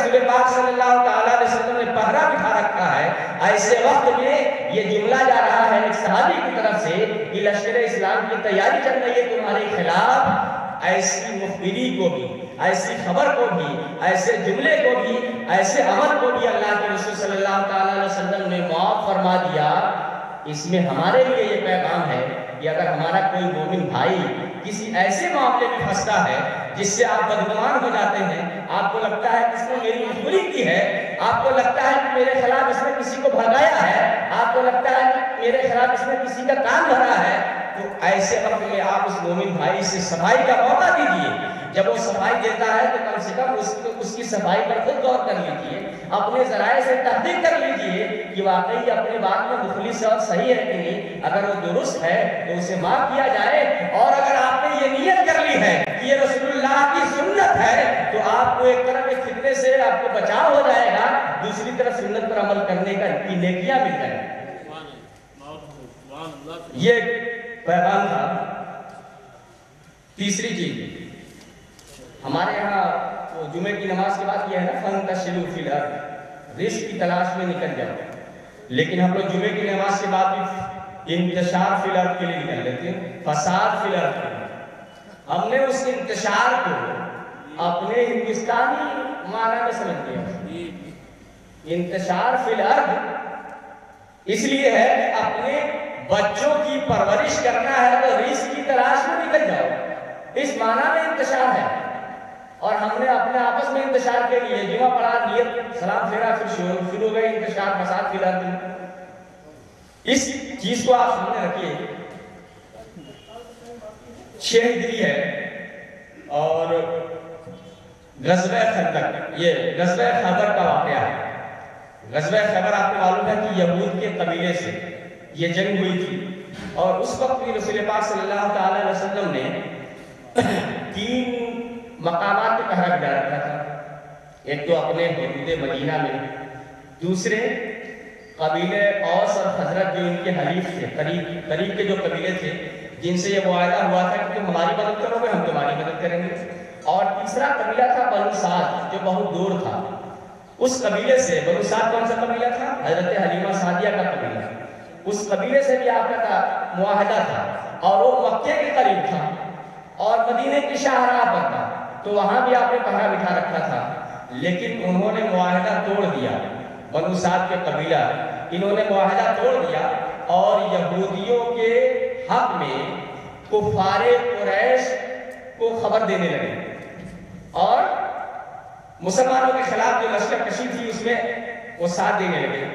رسول پاک صلی اللہ تعالیٰ علیہ وسلم نے پہرا بٹھا رکھا ہے، ایسے وقت میں یہ جملہ جا رہا ہے ایک صحابی کی طرف سے کہ لشکر اسلام کی تیاری چل رہی ہے تمہارے خلاف، ایسی مخبری کو بھی، ایسی خبر کو بھی، ایسے جملے کو بھی، ایسے عمل کو بھی اللہ کے رسول صلی اللہ تعالیٰ علیہ وسلم نے معاف فرما دیا۔ اس میں ہمارے لیے یہ پیغام ہے کہ اگر ہمارا کوئی مومن بھائی کسی ایسے معاملے میں پھنستا ہے جس سے آپ بدگمان ہو جاتے ہیں، آپ کو لگتا ہے اس نے میری مخبری کی ہے، آپ کو لگتا ہے کہ میرے خلاف اس نے کسی کو بھگایا ہے، آپ کو لگتا ہے کہ میرے خلاف اس نے کسی کا کام بھرا ہے، تو ایسے وقت میں آپ اس مومن بھائی سے صفائی کا موقع دیجیے۔ جب وہ صفائی دیتا ہے تو کم سے کم اس کی صفائی پر خود غور کر لیجیے، اپنے ذرائع سے تحقیق کر لیجیے کہ واقعی اپنی بات میں مخلص اور صحیح ہے کہ نہیں۔ اگر وہ درست ہے تو اسے معاف کیا جائے، اور اگر آپ نے یہ نیت کر لی ہے کہ یہ رسول اللہ کی سنت ہے تو آپ کو ایک طرف کے فتنے سے آپ کو بچاؤ ہو جائے گا، دوسری طرف سنت پر عمل کرنے کی نیکیاں مل جائیں گی۔ یہ پیغام تھا۔ تیسری چیز، ہمارے یہاں جمعے کی نماز کے بعد یہ ہے نا فَانْتَشِرُوا فِي الْأَرْضِ، رزق کی تلاش میں نکل جاؤ، لیکن ہم لوگ جمعے کی نماز کے بعد بھی انتشار فی الارض کے لیے نکل لیتے ہیں، فساد فی الارض کے لیے۔ ہم نے اس انتشار کو اپنے ہندوستانی معنی میں سمجھ لیا۔ انتشار فی الارض اس لیے ہے کہ اپنے بچوں کی پرورش کرنا ہے تو رزق کی تلاش میں نکل جاؤ، اس معنی میں انتشار ہے۔ اور ہم نے اپنے آپس میں انتشار کے لیے جمعہ پڑھا، نیت، سلام پھیرا، پھر شروع ہو گئی انتشار فساد فی الارض۔ اس چیز کو آپ سامنے رکھیے۔ 6 ہجری ہے اور غزوہ خندق، یہ غزوہ خیبر کا واقعہ ہے۔ غزوہ خیبر آپ کو معلوم ہے کہ یہود کے قبیلے سے یہ جنگ ہوئی تھی، اور اس وقت بھی رسول پاک صلی اللہ تعالیٰ علیہ وسلم نے 3 مقامات پہ پہرا بٹھا رکھا تھا۔ ایک تو اپنے حدود مدینہ میں، دوسرے قبیلے اوس اور خزرج جو ان کے حلیف تھے، قریب کے جو قبیلے تھے جن سے یہ معاہدہ ہوا تھا کہ تم ہماری مدد کرو گے ہم تمہاری مدد کریں گے، اور تیسرا قبیلہ تھا بنو سعد جو بہت دور تھا۔ اس قبیلے سے، بنو سعد کون سا قبیلہ تھا؟ حضرت حلیمہ سعدیہ کا قبیلہ۔ اس قبیلے سے بھی آپ کا معاہدہ تھا، اور وہ مکے کے قریب تھا اور مدینے کی شاہراہ پر تھا، تو وہاں بھی آپ نے پہرا بٹھا رکھا تھا۔ لیکن انہوں نے معاہدہ توڑ دیا، بنو سعد کے قبیلہ، انہوں نے معاہدہ توڑ دیا اور یہودیوں کے حق میں کفار قریش کو خبر دینے لگے، اور مسلمانوں کے خلاف جو لشکر کشی تھی اس میں وہ ساتھ دینے لگے۔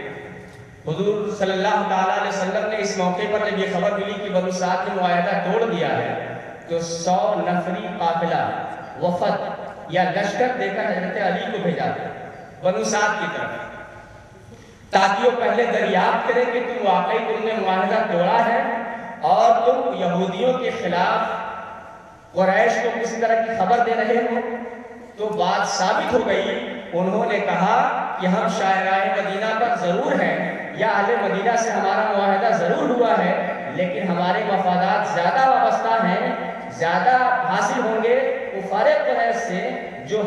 حضور صلی اللہ تعالیٰ علیہ وسلم نے اس موقع پر جب یہ خبر ملی کہ بنو سعد نے معاہدہ توڑ دیا ہے تو 100 نفری قافلہ، وفد یا لشکر دے کر حضرت علی کو بھیجا بنو سعد کی طرف، تاکہ وہ پہلے دریافت کریں کہ تم نے معاہدہ توڑا ہے اور تم یہودیوں کے خلاف قریش کو کسی طرح کی خبر دے رہے ہو۔ تو بات ثابت ہو گئی، انہوں نے کہا کہ ہم شاہراہ مدینہ پر ضرور ہیں، یا اہل مدینہ سے ہمارا معاہدہ ضرور ہوا ہے، لیکن ہمارے مفادات زیادہ وابستہ ہیں، زیادہ حاصل ہوں گے کفار قریش سے جو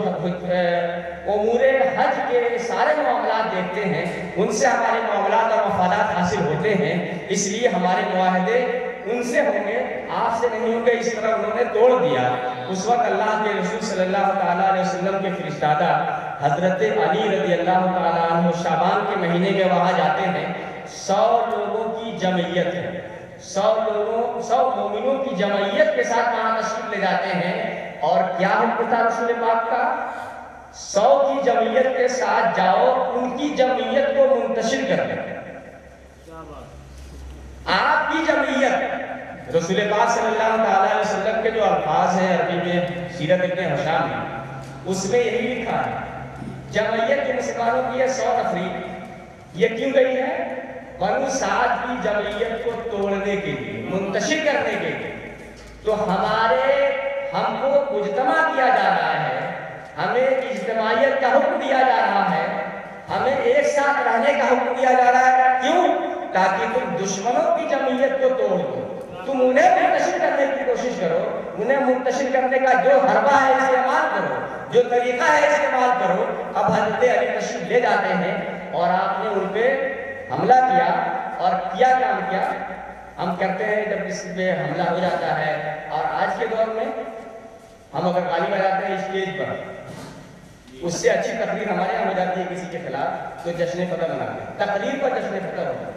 امور حج کے سارے معاملات دیکھتے ہیں، ان سے ہمارے معاملات اور مفادات حاصل ہوتے ہیں، اس لیے ہمارے معاہدے ان سے ہوں گے، آپ سے نہیں ہوں گے۔ اس طرح انہوں نے توڑ دیا۔ اس وقت اللہ کے رسول صلی اللہ تعالیٰ علیہ وسلم کے فرشتادہ حضرت علی رضی اللہ تعالیٰ عنہ شعبان کے مہینے میں وہاں جاتے ہیں، 100 لوگوں کی جمعیت ہے، 100 مومنوں کی جمعیت کے ساتھ وہاں تشریف لے جاتے ہیں، اور کیا حکم تھا رسول پاک کا؟ 100 کی جمعیت کے ساتھ جاؤ، ان کی جمعیت کو منتشر کر دیں۔ آپ کی جمعیت، رسول پاک صلی اللہ تعالیٰ علیہ وسلم کے جو الفاظ ہیں عربی میں سیرت ابن ہشام میں، اس میں یہی لکھا ہے، جمعیت جو مسلمانوں کی ہے 100 نفری، یہ کیوں گئی ہے؟ بنو سعد کی جمعیت کو توڑنے کے لیے، منتشر کرنے کے لیے۔ تو ہم کو مجتمع کیا جا رہا ہے، ہمیں اجتماعیت کا حکم دیا جا رہا ہے، ہمیں ایک ساتھ رہنے کا حکم دیا جا رہا ہے۔ کیوں؟ تاکہ تم دشمنوں کی جمعیت کو توڑ دو، تم انہیں منتشر کرنے کی کوشش کرو، انہیں منتشر کرنے کا جو حربہ ہے استعمال کرو، جو طریقہ ہے استعمال کرو۔ اب حضرت تشریف لے جاتے ہیں اور آپ نے ان پہ حملہ کیا اور کیا کام کیا. ہم کرتے ہیں جب کسی پہ حملہ ہو جاتا ہے اور آج کے دور میں ہم اگر غالب آ جاتے ہیں اسٹیج پر, اس سے اچھی تقریر ہمارے یہاں ہو جاتی ہے کسی کے خلاف تو جشن فتح مناتے ہیں. تقریر پر جشن فتح ہوتا ہے.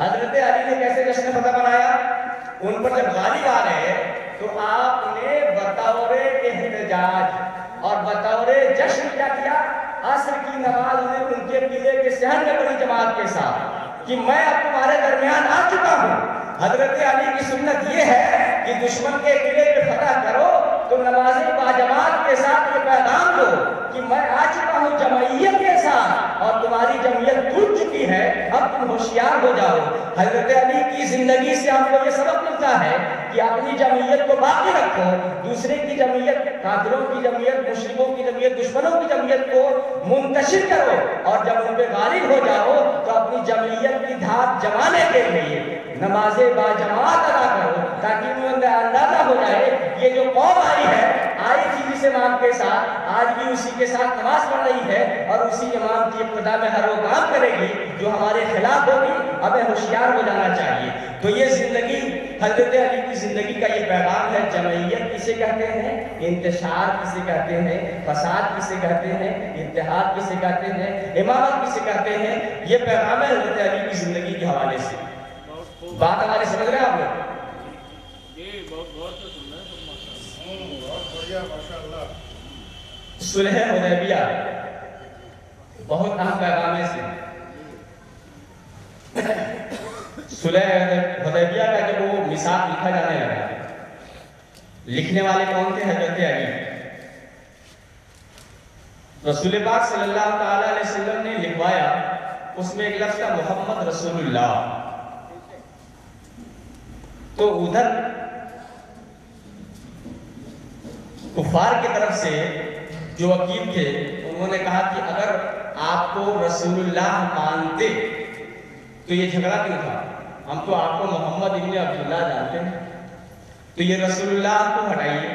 حضرت علی نے کیسے جشن فتح منایا؟ ان پر جب غالب آ رہے تو آپ نے بطور احتجاج اور بطور جشن کیا کیا؟ عصر کی نماز میں ان کے قلعے کے صحن میں بڑی جماعت کے ساتھ کہ میں اب تمہارے درمیان آ چکا ہوں. حضرت علی کی سنت یہ ہے کہ دشمن کے قلعے پہ فتح کرو تو نمازیں باجماعت کے ساتھ یہ پیغام دو کہ میں آ چکا ہوں جمعیت کے ساتھ اور تمہاری جمعیت ٹوٹ چکی ہے, اب تم ہوشیار ہو جاؤ. حضرت علی کی زندگی سے ہم کو یہ سبق ملتا ہے کہ اپنی جمعیت کو باقی رکھو, دوسرے کی جمعیت, کافروں کی جمعیت, مشرکوں کی جمعیت, دشمنوں کی جمعیت کو منتشر کرو اور جب ان پہ غالب ہو جاؤ تو اپنی جمعیت کی دھات جمانے کے لیے نماز باجماعت ادا کرو تاکہ انہیں اندازہ ہو جائے یہ جو قوم آئی تھی جس امام کے ساتھ, آج بھی اسی کے ساتھ نماز پڑھ رہی ہے اور اسی امام کی اقتداء میں ہر وہ کام کرے گی جو ہمارے خلاف ہوگی, ہمیں ہوشیار ہو جانا چاہیے. تو یہ زندگی حضرت علی کی زندگی کا یہ پیغام ہے. جمعیت کسے کہتے ہیں, انتشار کسے کہتے ہیں, فساد کسے کہتے ہیں, اتحاد کسے کہتے ہیں, امامت کسے کہتے ہیں, یہ پیغام ہے حضرت علی کی زندگی کے حوالے سے. بات ہمارے سمجھ رہے ہیں آپ لوگ؟ صلح حدیبیہ بہت اہم پیغام ہے. صلح حدیبیہ کا جب وہ میثاق لکھا جانے لگا, لکھنے والے کون تھے؟ حضرت علی. رسول پاک صلی اللہ تعالی علیہ وسلم نے لکھوایا, اس میں ایک لفظ تھا محمد رسول اللہ. تو ادھر کفار کی طرف سے جو وکیل تھے انہوں نے کہا کہ اگر آپ کو رسول اللہ مانتے تو یہ جھگڑا کیوں تھا, ہم تو آپ کو محمد ابن عبداللہ جانتے ہیں, تو یہ رسول اللہ کو ہٹائیے.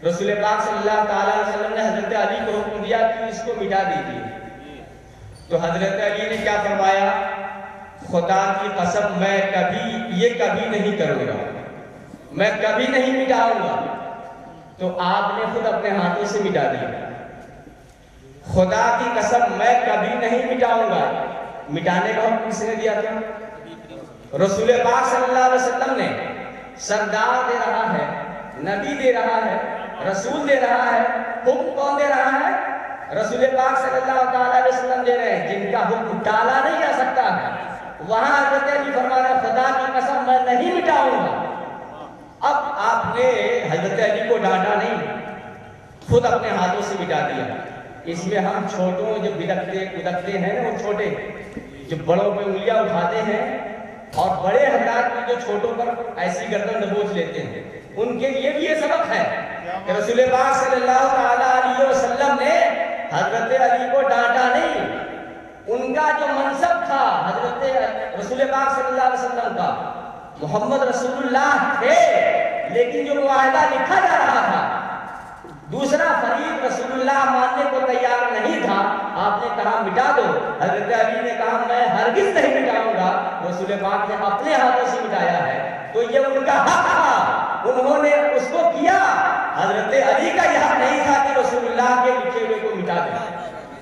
رسول پاک صلی اللہ تعالیٰ علیہ وسلم نے حضرت علی کو حکم دیا کہ اس کو مٹا دیجیے. تو حضرت علی نے کیا فرمایا؟ خدا کی قسم میں کبھی نہیں کروں گا, میں کبھی نہیں مٹاؤں گا. تو آپ نے خود اپنے ہاتھوں سے مٹا دیا. خدا کی قسم میں کبھی نہیں مٹاؤں گا. مٹانے کا حکم کس نے دیا تھا؟ رسول پاک صلی اللہ علیہ وسلم نے. سردار دے رہا ہے, نبی دے رہا ہے, رسول دے رہا ہے, حکم کون دے رہا ہے؟ رسول پاک صلی اللہ تعالیٰ علیہ وسلم دے رہے ہیں, جن کا حکم ٹالا نہیں جا سکتا ہے. وہاں حضرت علی فرما رہے خدا کی قسم میں نہیں مٹاؤں گا. اب آپ نے حضرت علی کو ڈانٹا نہیں, خود اپنے ہاتھوں سے مٹا دیا. اس میں ہم چھوٹوں جو بدکتے ہیں نا, وہ چھوٹے جو بڑوں پہ انگلیاں اٹھاتے ہیں اور بڑے حضرات بھی جو چھوٹوں پر ایسی گردن دبوچ لیتے ہیں, ان کے لیے بھی یہ سبق ہے کہ رسول پاک صلی اللہ تعالیٰ علیہ وسلم نے حضرت علی کو ڈانٹا نہیں. ان کا جو منصب تھا حضرت رسول پاک صلی اللہ علیہ وسلم کا, محمد رسول اللہ تھے, لیکن جو معاہدہ لکھا جا رہا تھا دوسرا فریق رسول اللہ ماننے کو تیار نہیں تھا. آپ نے کہا مٹا دو. حضرت علی نے کہا میں ہرگز نہیں مٹاؤں گا. رسول پاک نے اپنے ہاتھوں سے مٹایا ہے تو یہ ان کا حق تھا, انہوں نے اس کو کیا. حضرت علی کا یہ حق نہیں تھا کہ رسول اللہ کے لکھے ہوئے کو مٹا دیں.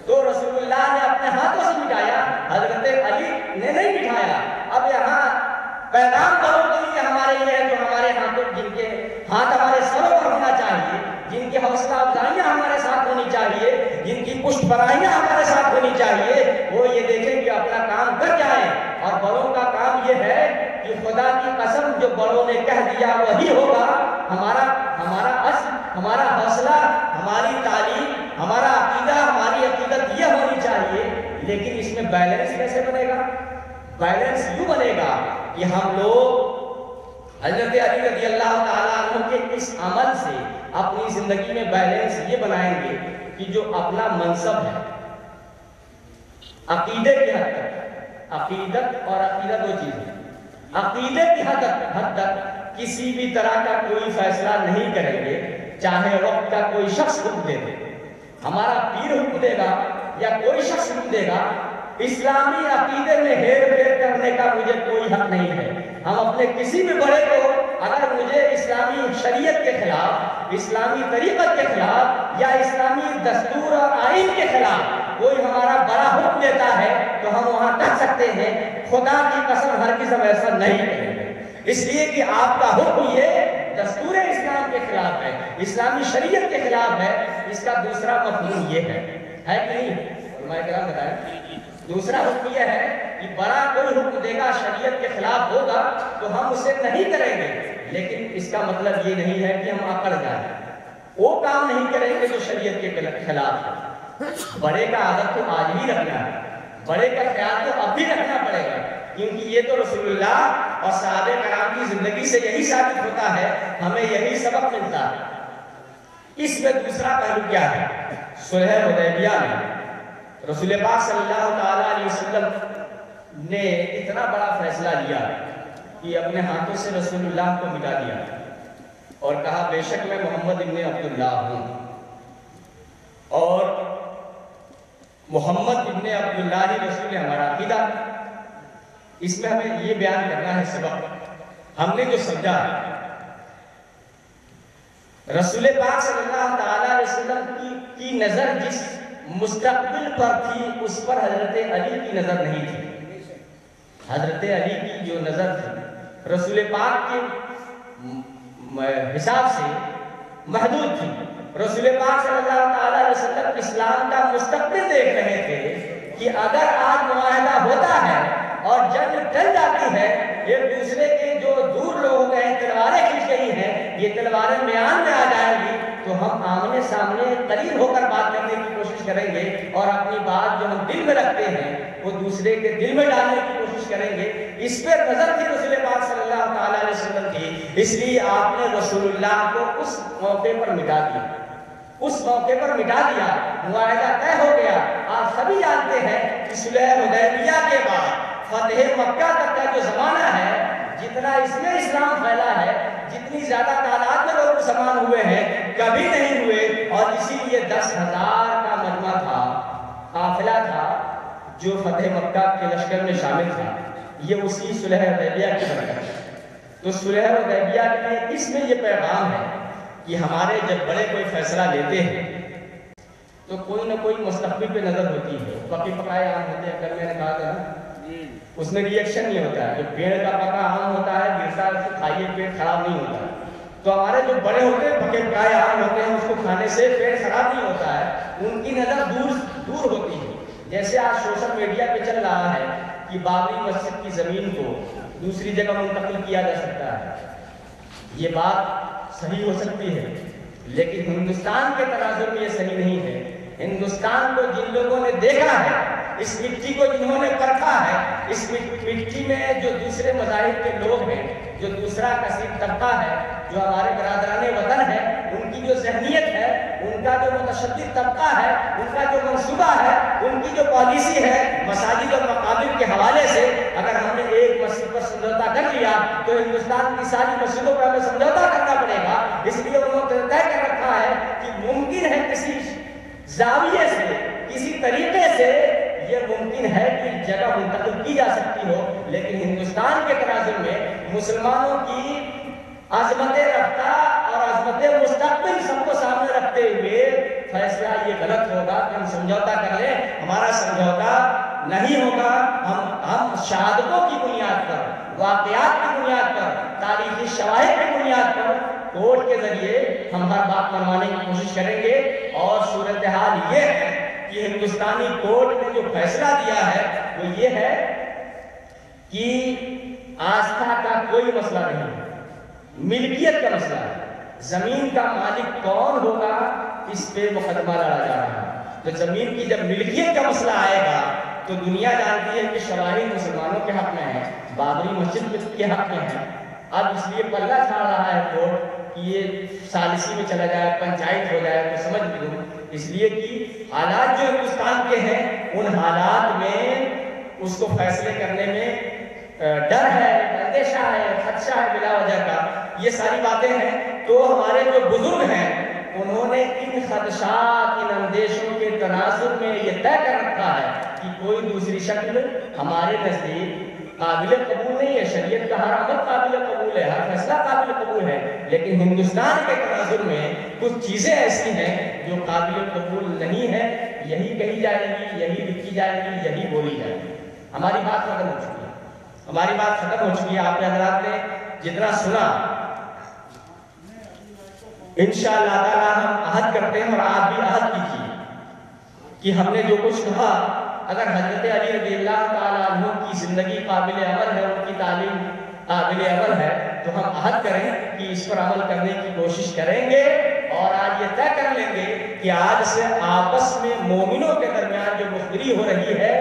تو رسول اللہ نے اپنے ہاتھوں سے مٹایا, حضرت علی نے نہیں مٹایا. اب یہاں پیغام کرو کے لیے ہمارے یہ ہے جو ہمارے ہاتھوں, جن کے ہاتھ ہمارے سروں پر ہونا چاہیے, جن کی حوصلہ افزائیاں ہمارے ساتھ ہونی چاہیے, جن کی پشت برائیاں ہمارے ساتھ ہونی چاہیے, وہ یہ دیکھیں کہ اپنا کام کر جائیں. اور بڑوں کا کام یہ ہے کہ خدا کی قسم جو بڑوں نے کہہ دیا وہی ہوگا. ہمارا اصل, ہمارا حوصلہ, ہماری تعلیم, ہمارا عقیدہ, ہماری عقیدت یہ ہونی چاہیے. لیکن اس میں بیلنس کیسے بنے گا؟ بیلنس یوں بنے گا کہ ہم لوگ حضرت علی رضی اللہ تعالیٰ عنہ کے اس عمل سے اپنی زندگی میں بیلنس یہ بنائیں گے کہ جو اپنا منصب ہے عقیدے کی حد تک, عقیدت اور عقیدت دو چیزیں, عقیدے کی حد تک کسی بھی طرح کا کوئی فیصلہ نہیں کریں گے چاہے وقت کا کوئی شخص حکم دے دے. ہمارا پیر حکم دے گا یا کوئی شخص حکم دے گا، اسلامی عقیدے میں ہیر پھیر کرنے کا مجھے کوئی حق نہیں ہے۔ ہم اپنے کسی بھی بڑے کو اگر مجھے اسلامی شریعت کے خلاف، اسلامی طریقت کے خلاف یا اسلامی دستور اور آئین کے خلاف کوئی ہمارا بڑا حکم دیتا ہے تو ہم وہاں کہہ سکتے ہیں خدا کی قسم ہرگز ہم ایسا نہیں کریں گے، اس لیے کہ آپ کا حکم یہ دستور اسلام کے خلاف ہے، اسلامی شریعت کے خلاف ہے۔ اس کا دوسرا مفہوم یہ ہے کہ نہیں؟ علماء کرام بتائیں۔ دوسرا حکم یہ ہے کہ بڑا کوئی حکم دے گا شریعت کے خلاف ہوگا تو ہم اسے نہیں کریں گے، لیکن اس کا مطلب یہ نہیں ہے کہ ہم اکڑ جائیں، وہ کام نہیں کریں گے جو شریعت کے خلاف ہے۔ بڑے کا عادت تو آج بھی رکھنا ہے، بڑے کا خیال تو اب بھی رکھنا پڑے گا، کیونکہ یہ تو رسول اللہ اور صحابہ کرام کی زندگی سے یہی ثابت ہوتا ہے، ہمیں یہی سبق ملتا ہے۔ اس میں دوسرا پہلو کیا ہے؟ صلح حدیبیہ میں رسول پاک صلی اللہ تعالیٰ علیہ وسلم نے اتنا بڑا فیصلہ لیا کہ اپنے ہاتھوں سے رسول اللہ کو مٹا دیا اور کہا بے شک میں محمد ابن عبداللہ ہوں، اور محمد ابن عبداللہ ہی رسول ہمارا عقیدہ۔ اس میں ہمیں یہ بیان کرنا ہے سبق، ہم نے جو سمجھا رسول پاک صلی اللہ تعالیٰ علیہ وسلم کی نظر جس مستقبل پر تھی اس پر حضرت علی کی نظر نہیں تھی۔ حضرت علی کی جو نظر تھی رسول پاک کے حساب سے محدود تھی۔ رسول پاک صلی اللہ تعالیٰ علیہ وسلم اسلام کا مستقبل دیکھ رہے تھے کہ اگر آج معاہدہ ہوتا ہے اور جنگ ٹل جاتی ہے، ایک دوسرے کے جو دور لوگ ہو گئے تلواریں کھینچ گئی ہیں، یہ تلواریں میان میں آ جائیں گی تو ہم آمنے سامنے قریب ہو کر بات کرنے کی کوشش کریں گے اور اپنی بات جو ہم دل میں رکھتے ہیں وہ دوسرے کے دل میں ڈالنے کی کوشش کریں گے۔ اس پہ نظر تھی رسول پاک صلی اللہ تعالیٰ علیہ وسلم کی، اس لیے آپ نے رسول اللہ کو اس موقع پر مٹا دیا، اس موقع پر مٹا دیا، معاہدہ طے ہو گیا۔ آپ سبھی جانتے ہیں کہ صلح حدیبیہ کے بعد فتح مکہ تک کا جو زمانہ ہے، جتنا اس میں اسلام پھیلا ہے، جتنی زیادہ تعداد میں لوگ مسلمان ہوئے ہیں کبھی نہیں ہوئے، اور اسی لیے 10,000 کا مجمع تھا، قافلہ تھا جو فتح مکہ کے لشکر میں شامل تھا، یہ اسی صلح حدیبیہ کی برکت ہے۔ تو صلح حدیبیہ کے اس میں یہ پیغام ہے کہ ہمارے جب بڑے کوئی فیصلہ لیتے ہیں تو کوئی نہ کوئی مستقبل پہ نظر ہوتی ہے، پکی پکائے آم ہوتے ہیں، اگر میں نے کہا تھا اس میں ریئیکشن نہیں ہوتا ہے، جو پیڑ کا پکا آم ہوتا ہے گرتا ہے اس کو کھائیے پیٹ خراب نہیں ہوتا ہے، تو ہمارے جو بڑے ہوتے ہیں پکے پکائے آم ہوتے ہیں اس کو کھانے سے پیٹ خراب نہیں ہوتا ہے، ان کی نظر دور ہوتی ہے۔ جیسے آج سوشل میڈیا پہ چل رہا ہے کہ بابری مسجد کی زمین کو دوسری جگہ منتقل کیا جا سکتا ہے، یہ بات صحیح ہو سکتی ہے، لیکن ہندوستان کے تناظر میں یہ صحیح نہیں ہے۔ ہندوستان کو جن لوگوں نے دیکھا ہے، اس مٹی کو جنہوں نے پرکھا ہے، اس مٹی میں جو دوسرے مذاہب کے لوگ ہیں، جو دوسرا کثیر طبقہ ہے، جو ہمارے برادران وطن ہے، ان کی جو ذہنیت ہے، ان کا جو متشدد طبقہ ہے، ان کا جو منصوبہ ہے، ان کی جو پالیسی ہے مساجد اور مقابر کے حوالے سے، اگر ہم نے ایک مسجد پر سمجھوتا کر لیا تو ہندوستان کی ساری مسجدوں پر ہمیں سمجھوتا کرنا پڑے گا۔ اس لیے انہوں نے طے کر رکھا ہے کہ ممکن ہے کسی زاویے سے، کسی طریقے سے یہ ممکن ہے کہ جگہ منتقل کی جا سکتی ہو، لیکن ہندوستان کے تناظر میں مسلمانوں کی عظمت رفتہ اور عظمت مستقبل سب کو سامنے رکھتے ہوئے فیصلہ یہ غلط ہوگا کہ ہم سمجھوتا کر لیں۔ ہمارا سمجھوتا نہیں ہوگا، ہم شہادتوں کی بنیاد پر، واقعات کی بنیاد پر، تاریخی شواہد کی بنیاد پر کورٹ کے ذریعے ہم ہر بات منوانے کی کوشش کریں گے۔ اور صورتحال یہ ہے کہ ہندوستانی کورٹ نے جو فیصلہ دیا ہے وہ یہ ہے کہ آستھا کا کوئی مسئلہ نہیں ہے، ملکیت کا مسئلہ ہے، زمین کا مالک کون ہوگا اس پہ مقدمہ لڑا جا رہا ہے۔ تو زمین کی جب ملکیت کا مسئلہ آئے گا تو دنیا جانتی ہے کہ شواہد مسلمانوں کے حق میں ہے، بابری مسجد کے حق میں ہے۔ اب اس لیے پلہ چھاڑ رہا ہے کورٹ کہ یہ ثالثی میں چلا جائے، پنچایت ہو جائے تو سمجھ لوں، اس لیے کہ حالات جو ہندوستان کے ہیں ان حالات میں اس کو فیصلے کرنے میں ڈر ہے، اندیشہ ہے، خدشہ ہے بلا وجہ کا، یہ ساری باتیں ہیں۔ تو ہمارے جو بزرگ ہیں انہوں نے ان خدشات، ان اندیشوں کے تناظر میں یہ طے کر رکھا ہے کہ کوئی دوسری شکل ہمارے نزدیک قابل قبول نہیں ہے. شریعت کا ہر عمل قابل قبول ہے، ہر فیصلہ قابل قبول ہے، لیکن ہندوستان کے تناظر میں کچھ چیزیں ایسی ہیں جو قابل قبول نہیں ہے. یہی کہی جائے گی، یہی لکھی جائے گی، یہی بولی جائے گی. ہماری بات ختم ہو چکی ہے، ہماری بات ختم ہو چکی ہے. آپ حضرات نے جتنا سنا، انشاءاللہ تعالیٰ ہم عہد کرتے ہیں اور آپ بھی عہد کیجیے کہ ہم نے جو کچھ کہا، اگر حضرت علی رضی اللہ تعالیٰ عنہ کی زندگی قابل عمل ہے، ان کی تعلیم قابل عمل ہے، تو ہم عہد کریں کہ اس پر عمل کرنے کی کوشش کریں گے. اور آج یہ طے کر لیں گے کہ آج سے آپس میں مومنوں کے درمیان جو مخبری ہو رہی ہے،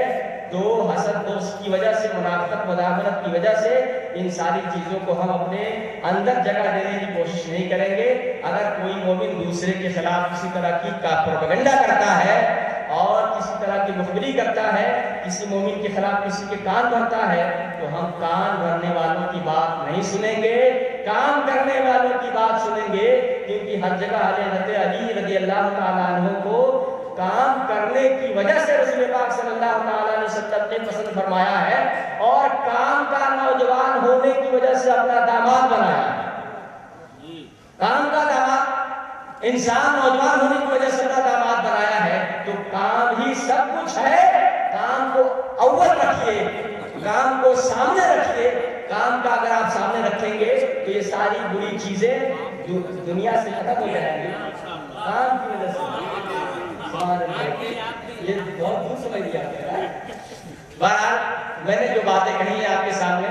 تو حسد دوست کی وجہ سے، منافقت مداخلت کی وجہ سے، ان ساری چیزوں کو ہم اپنے اندر جگہ دینے کی کوشش نہیں کریں گے. اگر کوئی مومن دوسرے کے خلاف کسی طرح کی پروپیگنڈا کرتا ہے اور کسی طرح کی مخبری کرتا ہے، کسی مومن کے خلاف کسی کے کان بھرتا ہے، تو ہم کان بھرنے والوں کی بات نہیں سنیں گے، کام کرنے والوں کی بات سنیں گے. کیونکہ ہر جگہ حضرت علی رضی اللہ تعالیٰ عنہ کو کام کرنے کی وجہ سے رسول پاک صلی اللہ تعالیٰ علیہ وسلم نے پسند فرمایا ہے، اور کام کا نوجوان ہونے کی وجہ سے اپنا داماد بنایا ہے. کام کا داماد، انسان نوجوان ہونے کی وجہ سے اپنا داماد بنایا ہے. تو کام ہی سب کچھ ہے. کام کو اول رکھیے، کام کو سامنے رکھیے. کام کا اگر آپ سامنے رکھیں گے تو یہ ساری بری چیزیں دنیا سے ختم ہو جائیں گی. کام کی وجہ سے یہ بہت دور سمجھ لیا. بہرحال میں نے جو باتیں کہی ہیں آپ کے سامنے،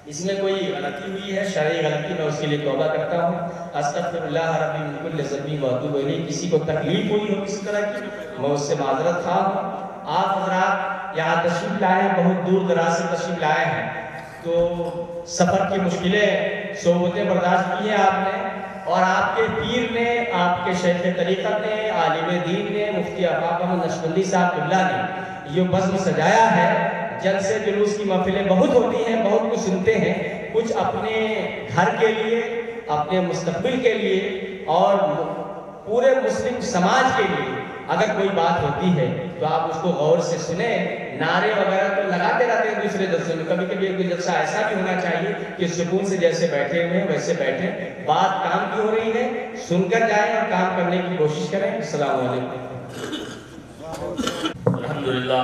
اس میں کوئی غلطی ہوئی ہے، شرعی غلطی، میں اس کے لیے توبہ کرتا ہوں. استغفر اللہ ربی من کل ذنب واتوب الیہ. کسی کو تکلیف ہوئی ہو کسی طرح کی، میں اس سے معذرت خواہ ہوں. آپ حضرات یہاں تشریف لائے ہیں، بہت دور دراز سے تشریف لائے ہیں، تو سفر کی مشکلیں، صعوبتیں برداشت کی ہیں آپ نے، اور آپ کے پیر نے، آپ کے شیخ طریقت نے، عالم دین نے، مفتی آفاق احمد نقشبندی صاحب اللہ نے یہ بزم سجایا ہے. جلسے جلوس کی محفلیں بہت ہوتی ہیں، بہت کچھ سنتے ہیں، کچھ اپنے گھر کے لیے، اپنے مستقبل کے لیے اور پورے مسلم سماج کے لیے اگر کوئی بات ہوتی ہے تو آپ اس کو غور سے سنیں. نعرے وغیرہ تو لگاتے رہتے ہیں دوسرے جلسے میں، کبھی کبھی ایک جلسہ ایسا بھی ہونا چاہیے کہ سکون سے جیسے بیٹھے ہوئے ہیں ویسے بیٹھیں. بات کام کی ہو رہی ہے، سن کر جائیں اور کام کرنے کی کوشش کریں. السلام علیکم. الحمدللہ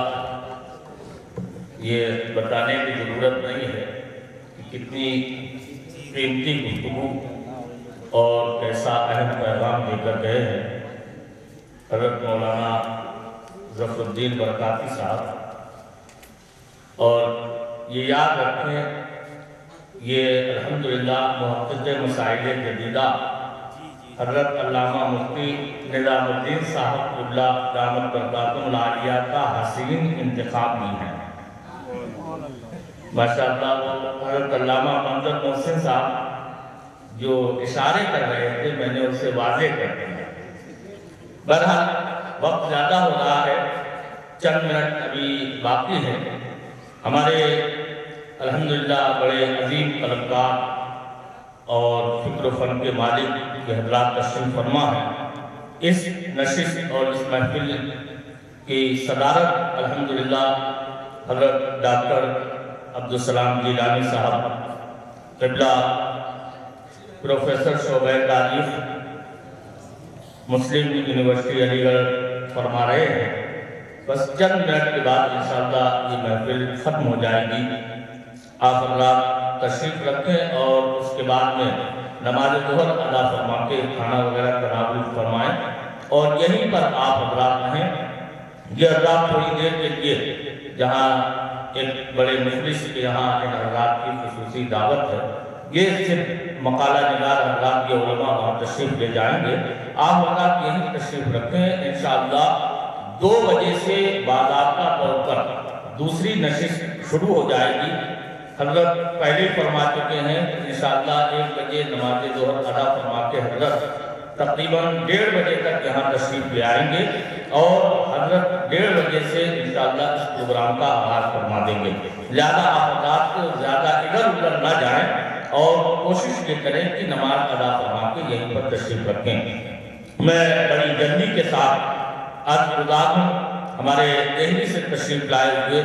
یہ بتانے کی ضرورت نہیں ہے کہ کتنی قیمتی گفتگو اور کیسا اہم پیغام دے کر گئے ہیں حضرت مولانا ظفر الدین برکاتی صاحب. اور یہ یاد رکھیں، یہ الحمدللہ محقق مسائل جدیدہ حضرت علامہ مفتی نظام الدین صاحب قبلہ دامت برکاتہم العالیہ کا حسین انتخاب نہیں ہے. ماشاءاللہ حضرت علامہ منظر محسن صاحب جو اشارے کر رہے تھے، میں نے اسے واضح کر دیا. بہرحال وقت زیادہ ہو رہا ہے، چند منٹ ابھی باقی ہے. ہمارے الحمدللہ بڑے عظیم قلمکار اور فکر و فن کے مالک کے حضرات تشریف فرما ہے. اس نشست اور اس محفل کی صدارت الحمدللہ حضرت ڈاکٹر عبدالسلام جیلانی صاحب قبلہ پروفیسر شعبہ تاریخ مسلم یونیورسٹی علی گڑھ فرما رہے ہیں. بس چند منٹ کے بعد انشاءاللہ یہ محفل ختم ہو جائے گی. آپ حضرات تشریف رکھیں اور اس کے بعد میں نماز ظہر ادا فرما کے کھانا وغیرہ تناول فرمائیں اور یہیں پر آپ حضرات رہیں. یہ حضرات تھوڑی دیر کے لیے جہاں ایک بڑے مجلس کے یہاں ان حضرات کی خصوصی دعوت ہے، یہ صرف مقالہ نگار حضرات کے علماء وہاں تشریف لے جائیں گے. آپ حضرات یہیں تشریف رکھیں. انشاءاللہ 2 بجے سے باضابطہ طور پر دوسری نشست شروع ہو جائے گی. حضرت پہلے فرما چکے ہیں انشاءاللہ 1 بجے نماز ظہر ادا فرما کے حضرت تقریباً 1:30 بجے تک یہاں تشریف لے آئیں گے اور حضرت 1:30 بجے سے انشاءاللہ اس پروگرام کا آغاز فرما دیں گے. لہذا آپ حضرات کو زیادہ ادھر ادھر نہ جائیں اور کوشش یہ کریں کہ نماز ادا فرما کے یہیں پر تشریف رکھیں. میں بڑی جلدی کے ساتھ عرض گزار ہوں ہمارے دہلی سے تشریف لائے ہوئے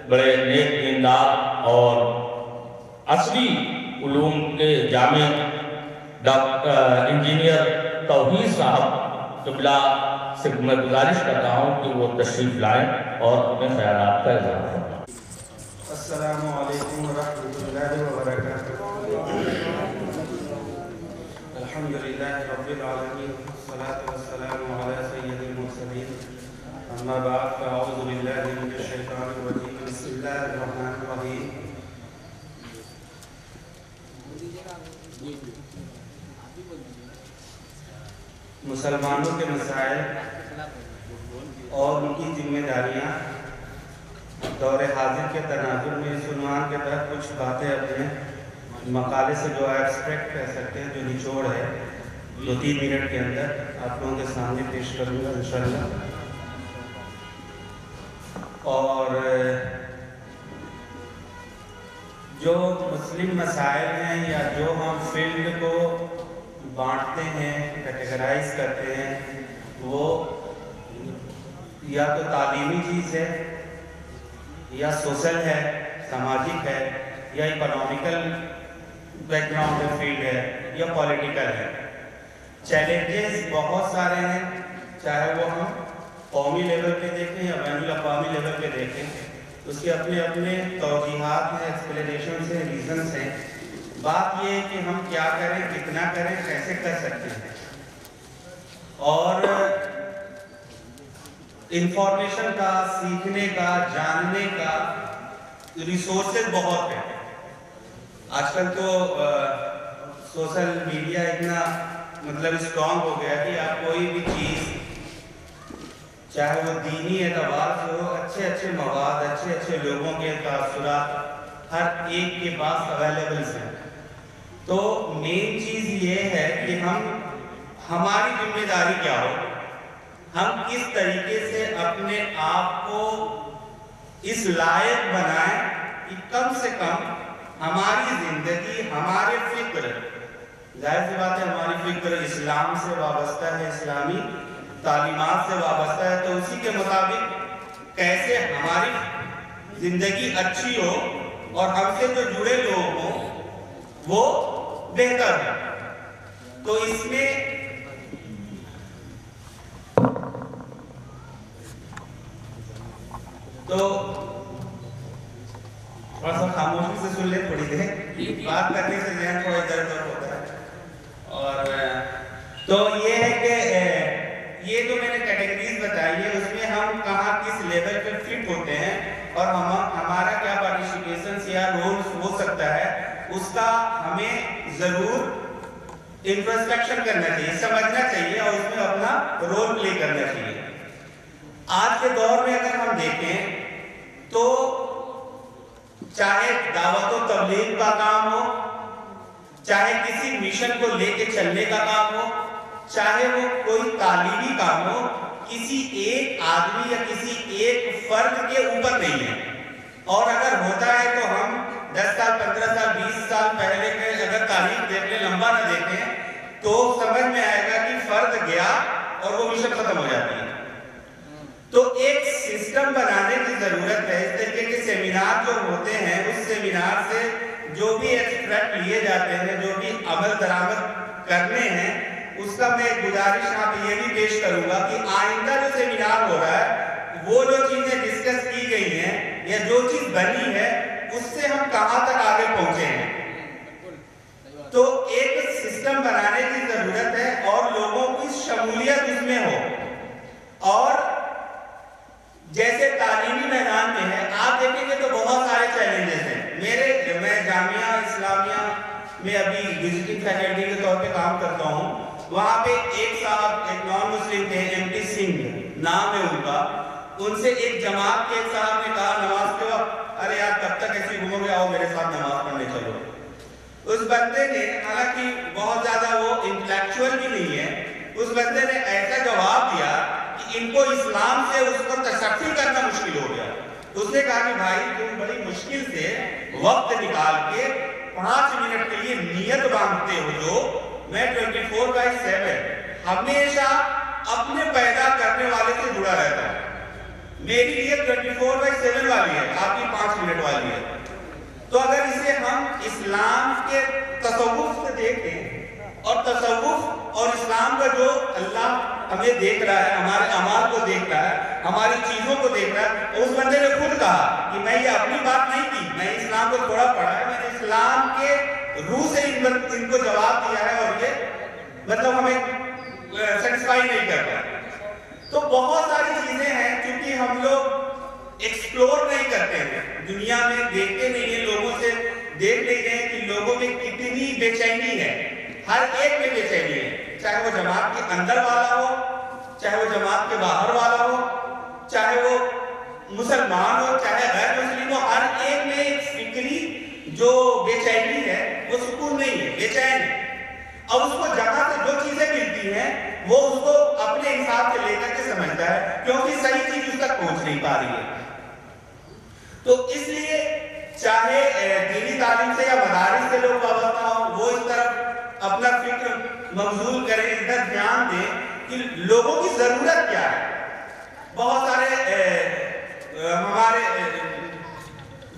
بڑے نیک دیندار اور عصری علوم کے جامع ڈاکٹر انجینئر توحید صاحب قبلہ سے میں گزارش کرتا ہوں کہ وہ تشریف لائیں اور اپنے خیالات کا اظہار کریں۔ السلام علیکم ورحمۃ اللہ وبرکاتہ۔ الحمدللہ رب العالمین والصلاة والسلام علی سید المرسلین، اما بعد فاعوذ باللہ من الشیطان الرجیم، بسم اللہ الرحمن الرحیم۔ مسلمانوں کے مسائل اور ان کی ذمہ داریاں دور حاضر کے تناظر میں اس عنوان کے تحت کچھ باتیں اپنے مقالے سے جو ایبسٹریکٹ کہہ سکتے ہیں، جو نچوڑ ہے، 2-3 منٹ کے اندر آپ لوگوں کے سامنے پیش کروں گا انشاءاللہ۔ اور جو مسلم مسائل ہیں یا جو ہم فیلڈ کو بانٹتے ہیں، کیٹیگرائز کرتے ہیں، وہ یا تو تعلیمی چیز ہے، یا سوشل ہے، سماجک ہے، یا اکنامیکل بیک گراؤنڈ فیلڈ ہے، یا پولیٹیکل ہے۔ چیلنجز بہت سارے ہیں، چاہے وہ ہم قومی لیول پہ دیکھیں یا بین الاقوامی لیول پہ دیکھیں، اس کے اپنے اپنے توجیحات ہیں، ایکسپلینیشنز ہیں، ریزنز ہیں۔ بات یہ ہے کہ ہم کیا کریں، کتنا کریں، کیسے کر سکتے ہیں۔ اور انفارمیشن کا، سیکھنے کا، جاننے کا ریسورسز بہت ہیں۔ آج کل تو سوشل میڈیا اتنا اسٹرانگ ہو گیا کہ آپ کوئی بھی چیز، چاہے وہ دینی اعتبار سے ہو، اچھے مواد، اچھے لوگوں کے تاثرات ہر ایک کے پاس اویلیبلز ہیں۔ تو مین چیز یہ ہے کہ ہماری ذمہ داری کیا ہو، ہم کس طریقے سے اپنے آپ کو اس لائق بنائیں کہ کم سے کم ہماری زندگی، ہمارے فکر، ظاہر سی بات ہے ہماری فکر اسلام سے وابستہ ہے، اسلامی تعلیمات سے وابستہ ہے، تو اسی کے مطابق کیسے ہماری زندگی اچھی ہو اور ہم سے جو جڑے لوگ ہوں وہ بہتر ہے۔ تو اس میں تو تھوڑا سا خاموشی سے سن لیں تھوڑی دیر، بات کرنے سے ذہن تھوڑا ادھر ادھر ہوتا ہے۔ اور تو یہ ہے کہ یہ جو میں نے کیٹیگریز بتائی ہے، اس میں ہم کہاں کس لیول پہ فٹ ہوتے ہیں اور ہمارا کیا پارٹیسپیشن یا رول ہو سکتا ہے، اس کا ہمیں ضرور انٹروسپیکشن کرنا چاہیے، سمجھنا چاہیے اور اس میں اپنا رول پلے کرنا چاہیے۔ آج کے دور میں اگر ہم دیکھیں تو چاہے دعوت و تبلیغ کا کام ہو، چاہے کسی مشن کو لے کے چلنے کا کام ہو، چاہے وہ کوئی تعلیمی کام ہو، کسی ایک آدمی یا کسی ایک فرد کے اوپر نہیں ہے۔ اور اگر ہوتا ہے تو ہم 10 سال 15 سال 20 سال پہلے کے اگر تاریخ دیکھ لیں، لمبا نہ دیکھیں، تو سمجھ میں آئے گا کہ فرد گیا اور وہ مشن ختم ہو جاتی ہے۔ تو ایک سسٹم بنانے کی ضرورت ہے۔ اس طریقے کے سیمینار جو ہوتے ہیں، اس سیمینار سے جو بھی ایکسٹریکٹ لیے جاتے ہیں، جو بھی عمل درآمد کرنے ہیں، اس کا میں گزارش یہاں پہ یہ بھی پیش کروں گا کہ آئندہ جو سیمینار ہو رہا ہے، وہ جو چیزیں ڈسکس کی گئی ہیں یا جو چیز بنی ہے، اس سے ہم کہاں تک آگے پہنچے ہیں۔ تو ایک سسٹم بنانے کی ضرورت ہے اور لوگوں کی شمولیت اس میں ہو۔ اور جیسے تعلیمی میدان میں ہے، آپ دیکھیں گے تو بہت سارے چیلنجز ہیں۔ میں جامعہ اسلامیہ میں ابھی وزٹنگ فیکلٹی کے طور پہ کام کرتا ہوں۔ وہاں پہ ایک صاحب، ایک نان مسلم تھے، MP سنگھ نام ہے ان کا، ان سے ایک جماعت کے ایک صاحب نے کہا نماز کے وقت، ارے یار کب تک ایسی گھومو گے، آؤ میرے ساتھ نماز پڑھنے چلو۔ اس بندے نے، حالانکہ بہت زیادہ وہ انٹلیکچوئل بھی نہیں ہے، اس بندے نے ایسا جواب دیا کہ ان کو اسلام سے اس پر تشفی کرنا مشکل ہو گیا۔ اس نے کہا کہ بھائی تم بڑی مشکل سے وقت نکال کے 5 منٹ کے لیے نیت باندھتے ہو، جو میں 24/7 ہمیشہ اپنے پیدا کرنے والے سے جڑا رہتا ہے. میری لیے 24/7 والی ہے، آپ کی 5 منٹ والی ہے. تو اگر اسے ہم اسلام کے تصوف سے دیکھیں اور تصوف اور اسلام کا جو اللہ ہمیں دیکھ رہا ہے، ہمارے اعمال کو دیکھ رہا ہے، ہماری چیزوں کو دیکھ رہا ہے، اس بندے نے خود کہا کہ میں یہ اپنی بات نہیں کی، میں اسلام کو تھوڑا پڑھا ہے، میں نے اسلام کے روح سے ان کو جواب دیا ہے اور یہ مطلب ہمیں سیٹسفائی نہیں کرتا. تو بہت ساری چیزیں ہیں کیونکہ ہم لوگ ایکسپلور نہیں کرتے ہیں دنیا میں، دیکھتے نہیں ہیں، لوگوں سے دیکھ نہیں گئے کہ لوگوں میں کتنی بے چینی ہے. ہر ایک میں بے چینی ہے، چاہے وہ جماعت کے اندر والا ہو، چاہے وہ جماعت کے باہر والا ہو، چاہے وہ مسلمان ہو، چاہے غیر مسلم ہو. ہر ایک میں ایک فکری جو بے چینی ہے وہ سکون نہیں ہے، بے چین ہے. اور اس کو جہاں سے جو چیزیں ملتی ہیں وہ اس کو اپنے حساب سے لے کر کے سمجھتا ہے، کیونکہ صحیح چیز اس تک پہنچ نہیں پا رہی ہے. تو اس لیے چاہے دینی تعلیم سے یا مدارس سے لوگ وابستہ ہوں، وہ اس طرف اپنا فکر مبذول کریں، اس پر دھیان دیں کہ لوگوں کی ضرورت کیا ہے. بہت سارے ہمارے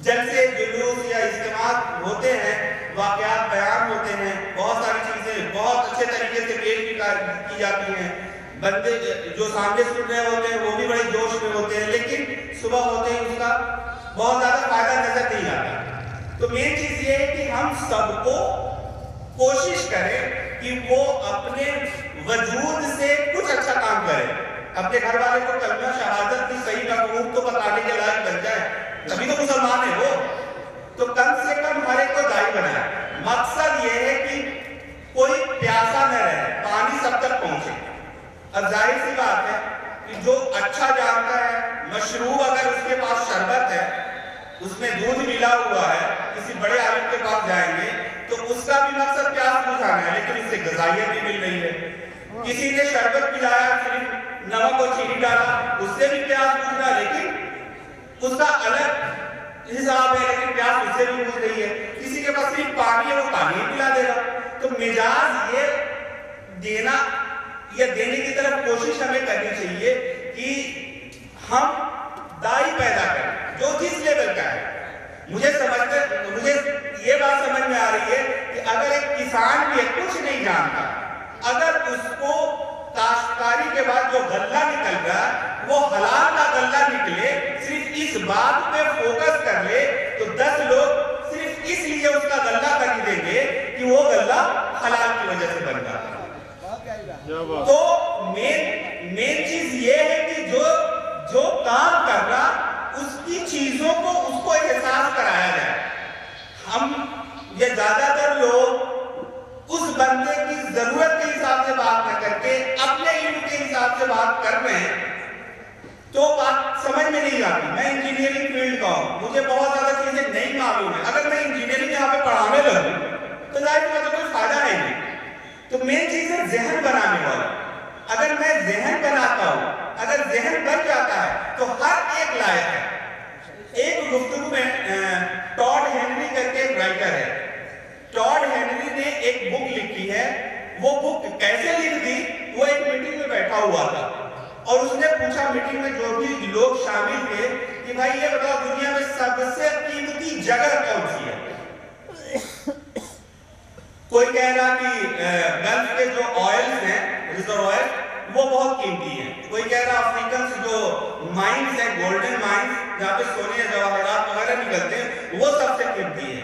جلسے جلوس یا اجتماعات ہوتے ہیں، واقعات بیان ہوتے ہیں، بہت ساری چیزیں بہت اچھے طریقے سے پیش بھی کی جاتی ہیں. بندے جو سامنے سن رہے ہوتے ہیں وہ بھی بڑے جوش میں ہوتے ہیں، لیکن صبح ہوتے ہی اس کا بہت زیادہ فائدہ نظر نہیں آتا. تو مین چیز یہ ہے کہ ہم سب کو کوشش کریں کہ وہ اپنے وجود سے کچھ اچھا کام کریں، اپنے گھر والے کو کلمہ شہادت کی صحیح مفہوم تو بتانے کے لائق بن جائے، تبھی تو مسلمان ہے وہ. تو کم سے کم ہر ایک کو دائی بنائے. مقصد یہ ہے کہ کوئی پیاسا نہ رہے، پانی سب تک پہنچے. اب ظاہر سی بات ہے کہ جو اچھا جانتا ہے، مشروب اگر اس کے پاس شربت ہے، اس میں دودھ ملا ہوا ہے، کسی بڑے عالم کے پاس جائیں گے تو اس کا بھی مقصد پیاس بجھانا ہے، لیکن اس سے غذائیت بھی مل رہی ہے. کسی نے شربت پلایا، صرف نمک اور چینی ڈالا، اس سے بھی پیاس بجھ رہا، لیکن اس کا الگ حساب ہے، لیکن پیاس اس سے بھی بجھ رہی ہے. کسی کے پاس صرف پانی ہے، وہ پانی پلا دے گا. تو مزاج یہ دینا یا دینے کی طرف کوشش ہمیں کرنی چاہیے کہ ہم دائی پیدا کریں جو جس لیول کا ہے. مجھے یہ بات سمجھ میں آ رہی ہے کہ اگر ایک کسان بھی کچھ نہیں جانتا، اگر اس کو کاشتکاری کے بعد جو غلہ نکل رہا ہے وہ حلال کا غلہ نکلے، صرف اس بات پہ فوکس کر لے تو 10 لوگ صرف اس لیے اس کا غلہ خریدیں گے کہ وہ غلہ حلال کی وجہ سے بن رہا ہے. تو مین چیز یہ ہے کہ جو کام کر رہا اس کی چیزوں کو اس کو احساس کرایا جائے. ہم یہ زیادہ تر لوگ اس بندے کی ضرورت کے حساب سے بات نہ کر کے اپنے علم کے حساب سے بات کر رہے ہیں تو بات سمجھ میں نہیں آتی. میں انجینئرنگ فیلڈ کا ہوں، مجھے بہت زیادہ چیزیں نہیں معلوم ہیں. اگر میں انجینئرنگ یہاں پہ پڑھانے لگوں تو ظاہر بات ہے کوئی فائدہ ہے نہیں. تو مین چیز ہے ذہن بنانے والا. اگر میں ذہن بناتا ہوں، اگر ذہن بن جاتا ہے تو ہر ایک لائق ہے. ایک گفتگو میں ٹاڈ ہینری کر کے ایک رائٹر ہے، ٹاڈ ہینری نے ایک بک لکھی ہے. وہ بک کیسے لکھ دی؟ وہ ایک میٹنگ میں بیٹھا ہوا تھا اور اس نے پوچھا میٹنگ میں جو بھی لوگ شامل تھے کہ بھائی یہ بتاؤ دنیا میں سب سے قیمتی جگہ کون سی ہے؟ کوئی کہہ رہا کہ گلف کے جو آئلز ہیں، ریزرو آئل، وہ بہت قیمتی ہیں. کوئی کہہ رہا افریقنس جو مائنز ہیں، گولڈن مائنز جہاں پہ سونے جواہرات وغیرہ نکلتے ہیں، وہ سب سے قیمتی ہے.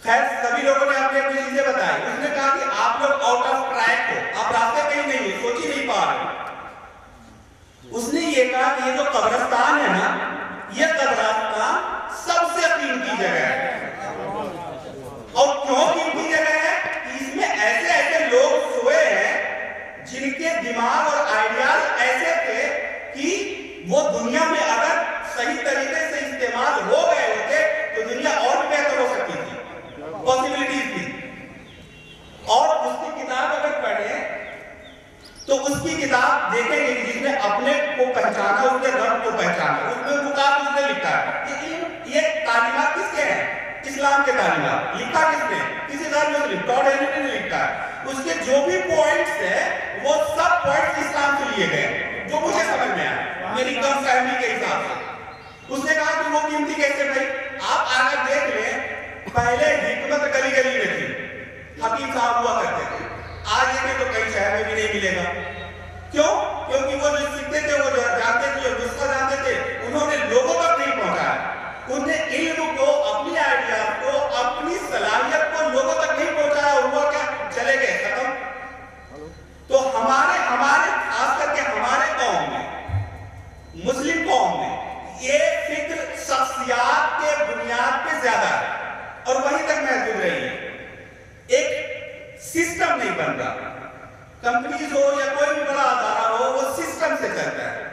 خیر سبھی لوگوں نے اپنی اپنی چیزیں بتائی. اس نے کہا کہ آپ لوگ آؤٹ آف ٹریک ہو، آپ راستے کہیں نہیں ہو، سوچ ہی نہیں پا رہے. اس نے یہ کہا کہ یہ جو قبرستان ہے نا، یہ قبرستان سب سے قیمتی جگہ ہے. اور کیوں قیمتی جگہ ہے؟ کہ اس میں ایسے ایسے لوگ سوئے ہیں جن کے دماغ اور آئیڈیاز ایسے تھے کہ وہ دنیا میں اگر صحیح طریقے سے استعمال ہو گئے ہوتے تو دنیا اور بھی بہتر ہو سکتی تھی، پاسبلٹیز تھی. اور اس کی کتاب اگر پڑھیں تو اس کی کتاب دیکھیں گے جس نے اپنے کو پہچانا، اس کے رب کو پہچانا. اس میں مقام اس نے لکھا ہے. یہ تعلیمات کس کے ہیں؟ اسلام کے تعلیمات. لکھا کس نے؟ کسی غیر مسلم، ٹاڈ ہینری نے لکھا ہے. اس کے جو بھی پوائنٹس ہیں وہ سب پوائنٹس اسلام سے لیے گئے جو مجھے سمجھ میں آیا میری کم فہمی کے حساب سے. اس نے کہا کہ وہ قیمتی کیسے بھائی؟ آپ آگے دیکھ لیں پہلے حکمت گلی گلی میں تھی, حکیم صاحب ہوا کرتے تھے, آج یہ تو کئی شہر میں بھی نہیں ملے گا. کیوں؟ کیونکہ وہ جو سیکھتے تھے وہ جانتے تھے, جو نسخہ جانتے تھے انہوں نے لوگوں تک نہیں پہنچایا. انہیں علم کو, اپنی آئیڈیاز کو, اپنی صلاحیت کو لوگوں تک نہیں پہنچایا. ہوا کیا؟ چلے گئے, ختم. تو ہمارے خاص کر کے ہمارے قوم میں, مسلم قوم میں یہ فکر شخصیات کے بنیاد پہ زیادہ ہے اور وہیں تک محدود رہی ہے. ایک سسٹم نہیں بن رہا. کمپنیز ہو یا کوئی بھی بڑا ادارہ ہو وہ سسٹم سے چلتا ہے.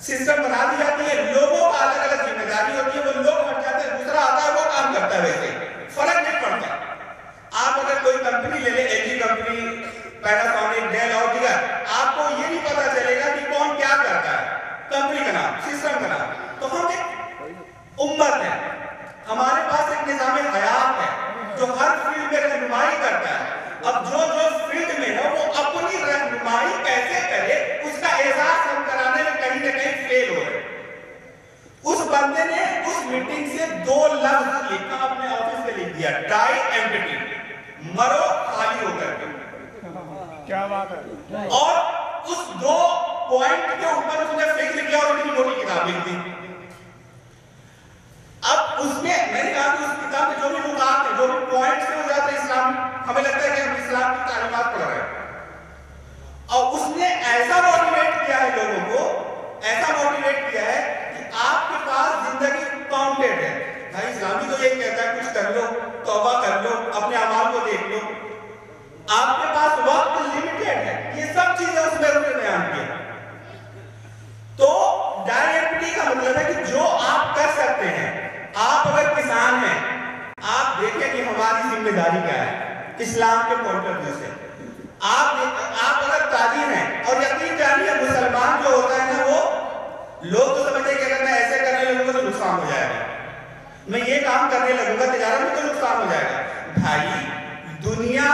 سسٹم بنا دی جاتی ہے, لوگوں کا الگ الگ ذمہ داری ہوتی ہے, وہ لوگ ہٹ جاتے ہیں, دوسرا آتا ہے وہ کام کرتا ہے. ویسے فرق نہیں پڑتا. آپ اگر کوئی کمپنی لے لیں, L G company, Panasonic, Dell اور دیگر, آپ کو یہ نہیں پتا چلے گا کہ کون کیا کرتا ہے. کمپنی کا نام, سسٹم کا نام. تو ہم ایک امت ہے, ہمارے پاس ایک نظام حیات ہے جو ہر فیلڈ میں رہنمائی کرتا ہے. اب جو فیلڈ میں ہے وہ اپنی رہنمائی کیسے کرے اس کا احساس ہم کرانے میں کہیں نہ کہیں فیل ہو رہے. اس بندے نے اس میٹنگ سے 2 لفظ لکھا, اپنے آفس میں لکھ دیا, ڈائی ایمپٹی, مرو خالی ہو کر کے. کیا بات ہے. اور اس 2 پوائنٹ کے اوپر اس نے فکر کیا اور اتنی موٹی کتاب لکھ دی. اب اس میں میں نے کہا کہ اس کتاب میں جو بھی نکات ہیں, جو بھی پوائنٹس ہیں, وہ زیادہ اسلام, ہمیں لگتا ہے کہ ہم اسلام کی تعلیمات پڑھ رہے ہیں. اور اس نے ایسا موٹیویٹ کیا ہے لوگوں کو, ایسا موٹیویٹ کیا ہے کہ آپ کے پاس زندگی کاؤنٹڈ ہے. بھائی اسلامی تو یہ کہتا ہے کچھ کر لو, توبہ کر لو, اپنے اعمال کو دیکھ لو, آپ کے پاس وقت لمیٹڈ ہے. یہ سب چیزیں اس میں انہوں نے بیان کیا. تو ڈائی ایمپٹی کا مطلب ہے کہ جو آپ کر سکتے ہیں. آپ اگر کسان ہیں, آپ دیکھیں کہ ہماری ذمہ داری کیا ہے اسلام کے پوائنٹ آف ویو سے. آپ اگر تاجر ہیں, اور یقین جانیے مسلمان جو ہوتا ہے نا, وہ لوگ تو سمجھتے ہیں کہ اگر میں ایسے کرنے لگوں گا تو نقصان ہو جائے گا, میں یہ کام کرنے لگوں گا تجارت میں تو نقصان ہو جائے گا. بھائی دنیا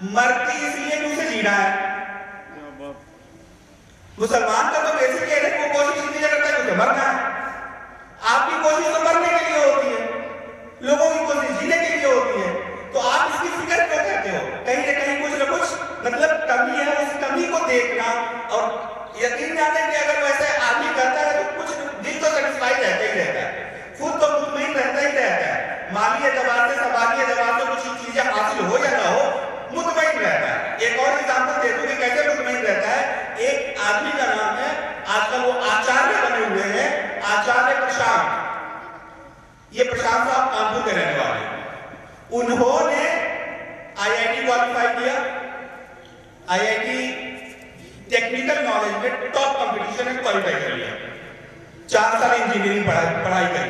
مرتی اس لیے کہ اسے جینا ہے. مسلمان کا تو بیسک یہ ہے کہ وہ کوشش اس لیے کرتا ہے کہ اسے مرنا ہے. آپ کی کوشش تو مرنے کے لیے ہوتی ہے, لوگوں کی کوشش جینے کے لیے ہوتی ہے. تو آپ اس کی فکر کیوں کرتے ہو؟ کہیں نہ کہیں کچھ نہ کچھ مطلب کمی ہے, اس کمی کو دیکھنا. اور یقین جانے کہ اگر ویسے آدمی کرتا ہے تو کچھ دل تو سیٹسفائی رہتا ہی رہتا ہے, خود تو مطمئن رہتا ہی رہتا ہے. مالی اعتبار سے, سماجی اعتبار سے کچھ چیزیں حاصل ہو یا نہ ہو, مطمئن رہتا ہے. ایک اور ایگزامپل دے دوں کہ کیسے مطمئن رہتا ہے. ایک آدمی کا نام ہے, آج کل وہ آچاریہ بنے ہوئے ہیں, آچاریہ پرشانت. یہ پرشانت صاحب کانپور کے رہنے والے ہیں. انہوں نے آئی آئی ٹی کوالیفائی کیا. آئی آئی ٹی ٹیکنیکل نالج میں ٹاپ کمپٹیشن میں کوالیفائی کر لیا. 4 سال انجینئرنگ پڑھائی کری.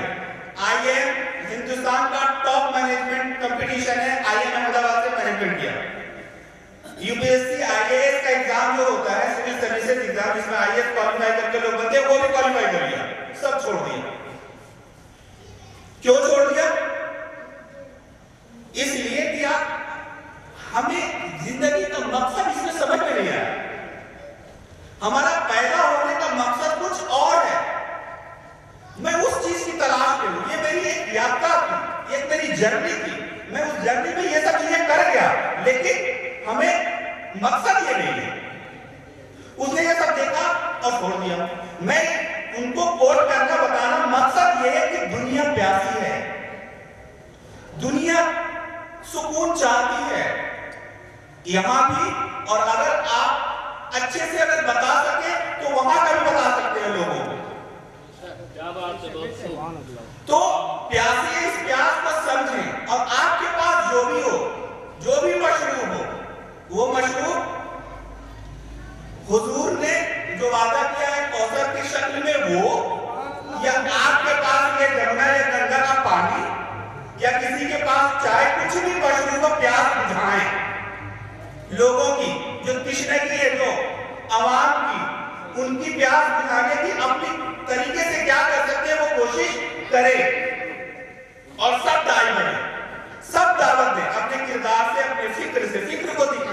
آئی ایم ہندوستان کا ٹاپ مینجمنٹ کمپٹیشن ہے, آئی ایم احمد آباد سے مینجمنٹ کیا. U P S C I A S کا ایگزام جو ہوتا ہے, سول سروسز ایگزام, جس میں آئی ایس کوالیفائی کر کے لوگ بنتے ہیں, وہ بھی کوالیفائی کر لیا. سب چھوڑ دیا. کیوں چھوڑ دیا؟ اس لیے کہ ہمیں زندگی کا مقصد اس میں سمجھ میں نہیں آیا. ہمارا پیدا ہونے کا مقصد کچھ اور ہے. میں اس چیز کی تلاش میں ہوں. یہ میری ایک یاترا تھی, ایک میری جرنی تھی. میں اس جرنی میں یہ سب چیزیں کر گیا, لیکن ہمیں مقصد یہ نہیں ہے. اس نے یہ سب دیکھا اور چھوڑ دیا. میں ان کو کوٹ کرنا, بتانا مقصد یہ ہے کہ دنیا پیاسی ہے, دنیا سکون چاہتی ہے یہاں بھی. اور اگر آپ اچھے سے اگر بتا سکے تو وہاں کا بھی بتا سکتے ہیں لوگوں کو. تو پیاسی ہے, اس پیاس کو سمجھیں. اور آپ کے پاس جو بھی ہو, جو بھی مشروب ہو, وہ مشروب حضور نے جو وعدہ کیا ہے کوثر کی شکل میں وہ, یا آپ کے پاس یہ جمنا یا گنگا کا پانی, یا کسی کے پاس چائے, کچھ بھی مشروب پیاس بجھائیں لوگوں کی جو تشنگی ہے, جو عوام کی, ان کی پیاس بجھانے کی اپنی طریقے سے کیا کر سکتے ہیں وہ کوشش کریں. اور سب دائی بنے, سب دعوت دیں, اپنے کردار سے, اپنے فکر سے, فکر کو دکھائیں.